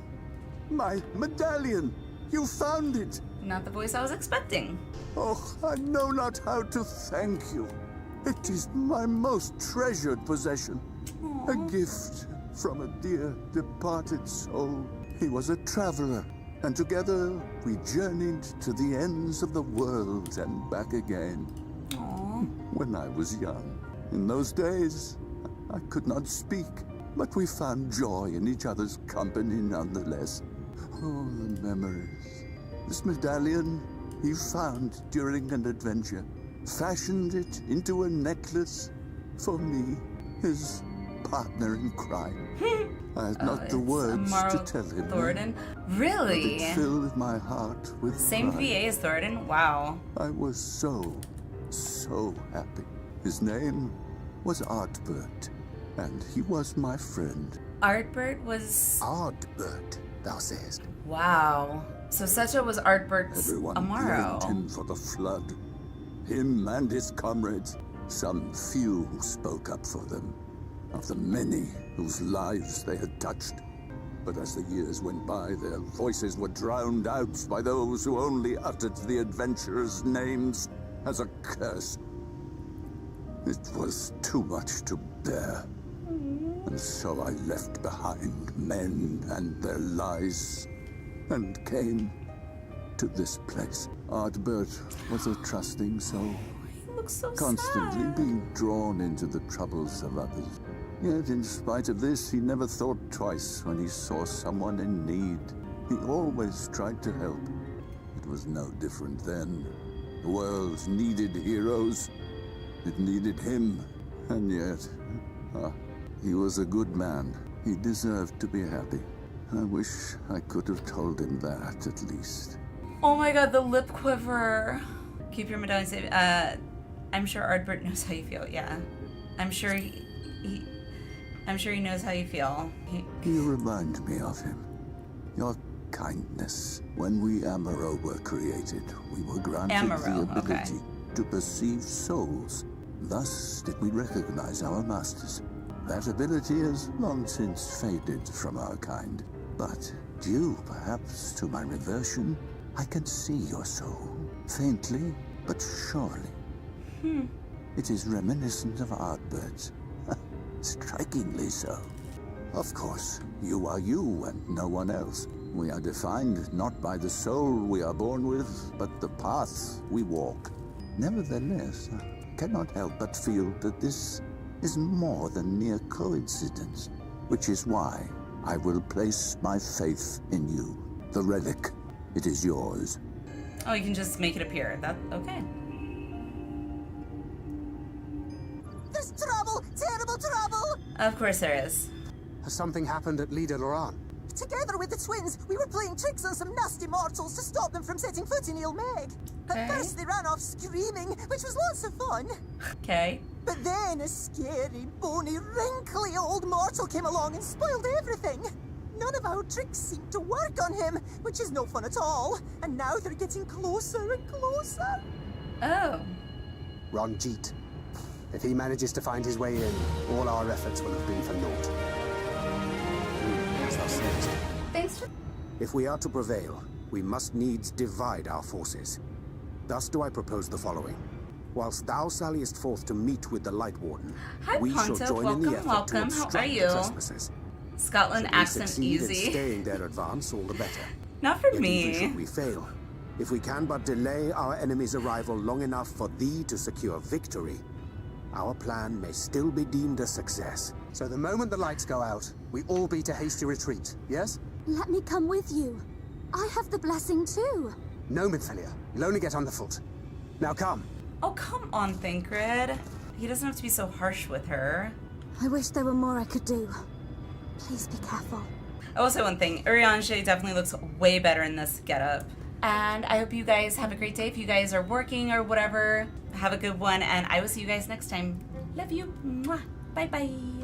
S5: my medallion! You found it!
S1: Not the voice I was expecting.
S5: Oh, I know not how to thank you. It is my most treasured possession. Aww. A gift from a dear departed soul. He was a traveler, and together we journeyed to the ends of the world and back again.
S1: Aww.
S5: When I was young. In those days, I could not speak, but we found joy in each other's company nonetheless. Oh, the memories. This medallion he found during an adventure, fashioned it into a necklace for me, his partner in crime. I had not the words to tell him.
S1: Thornton? Really?
S5: But it filled my heart with
S1: Same
S5: pride.
S1: VA as Thornton? Wow.
S5: I was so happy. His name was Ardbert, and he was my friend.
S1: Ardbert was...
S9: Ardbert, thou sayest.
S1: Wow. So Seto was Ardbert's
S5: Everyone
S1: Amaro.
S5: blamed him for the flood. Him and his comrades. Some few who spoke up for them. Of the many whose lives they had touched. But as the years went by, their voices were drowned out by those who only uttered the adventurers' names as a curse. It was too much to bear. And so I left behind men and their lies, and came to this place. Ardbert was a trusting soul,
S1: He looks so
S5: constantly
S1: sad.
S5: being drawn into the troubles of others. Yet in spite of this, he never thought twice when he saw someone in need. He always tried to help. It was no different then. The world needed heroes. It needed him. And yet, he was a good man. He deserved to be happy. I wish I could have told him that, at least.
S1: Oh my god, the lip quiver. Keep your medallion safe. I'm sure Ardbert knows how you feel, yeah. I'm sure he knows how you feel.
S5: You remind me of him. Your kindness. When we Amaro were created, we were granted the ability to perceive souls. Thus did we recognize our masters. That ability has long since faded from our kind. But due, perhaps, to my reversion, I can see your soul. Faintly, but surely. It is reminiscent of Ardbert's. Strikingly so. Of course, you are you and no one else. We are defined not by the soul we are born with, but the path we walk. Nevertheless, cannot help but feel that this is more than mere coincidence, which is why I will place my faith in you. The relic, it is yours.
S1: Oh, you can just make it appear. Okay.
S12: There's trouble! Terrible trouble!
S1: Of course there is.
S11: Has something happened at Leader Loran?
S12: Together with the twins, we were playing tricks on some nasty mortals to stop them from setting foot in Mheg.
S1: Okay.
S12: At first they ran off screaming, which was lots of fun.
S1: Okay.
S12: But then a scary, bony, wrinkly old mortal came along and spoiled everything. None of our tricks seemed to work on him, which is no fun at all. And now they're getting closer and closer.
S1: Oh.
S11: Ranjit. If he manages to find his way in, all our efforts will have been for naught. As thou sayest.
S1: Thanks for...
S9: If we are to prevail, we must needs divide our forces. Thus do I propose the following. Whilst thou salliest forth to meet with the Light Warden,
S1: Hi,
S9: we
S1: Ponto.
S9: shall join in the effort
S1: Welcome.
S9: to
S1: How
S9: obstruct
S1: are
S9: the
S1: you?
S9: trespassers.
S1: Scotland
S9: Should we
S1: accent
S9: succeed
S1: easy.
S9: in staying their advance, all the better.
S1: Not for
S9: Yet
S1: me.
S9: even should we fail, if we can but delay our enemy's arrival long enough for thee to secure victory, our plan may still be deemed a success.
S11: So the moment the lights go out, we all beat a hasty retreat, yes?
S8: Let me come with you. I have the blessing too.
S11: No, Minfilia. You'll only get underfoot. Now come.
S1: Oh, come on, Thancred. He doesn't have to be so harsh with her.
S8: I wish there were more I could do. Please be careful.
S1: I will say one thing. Urianger definitely looks way better in this getup. And I hope you guys have a great day. If you guys are working or whatever, have a good one. And I will see you guys next time. Love you. Mwah. Bye-bye.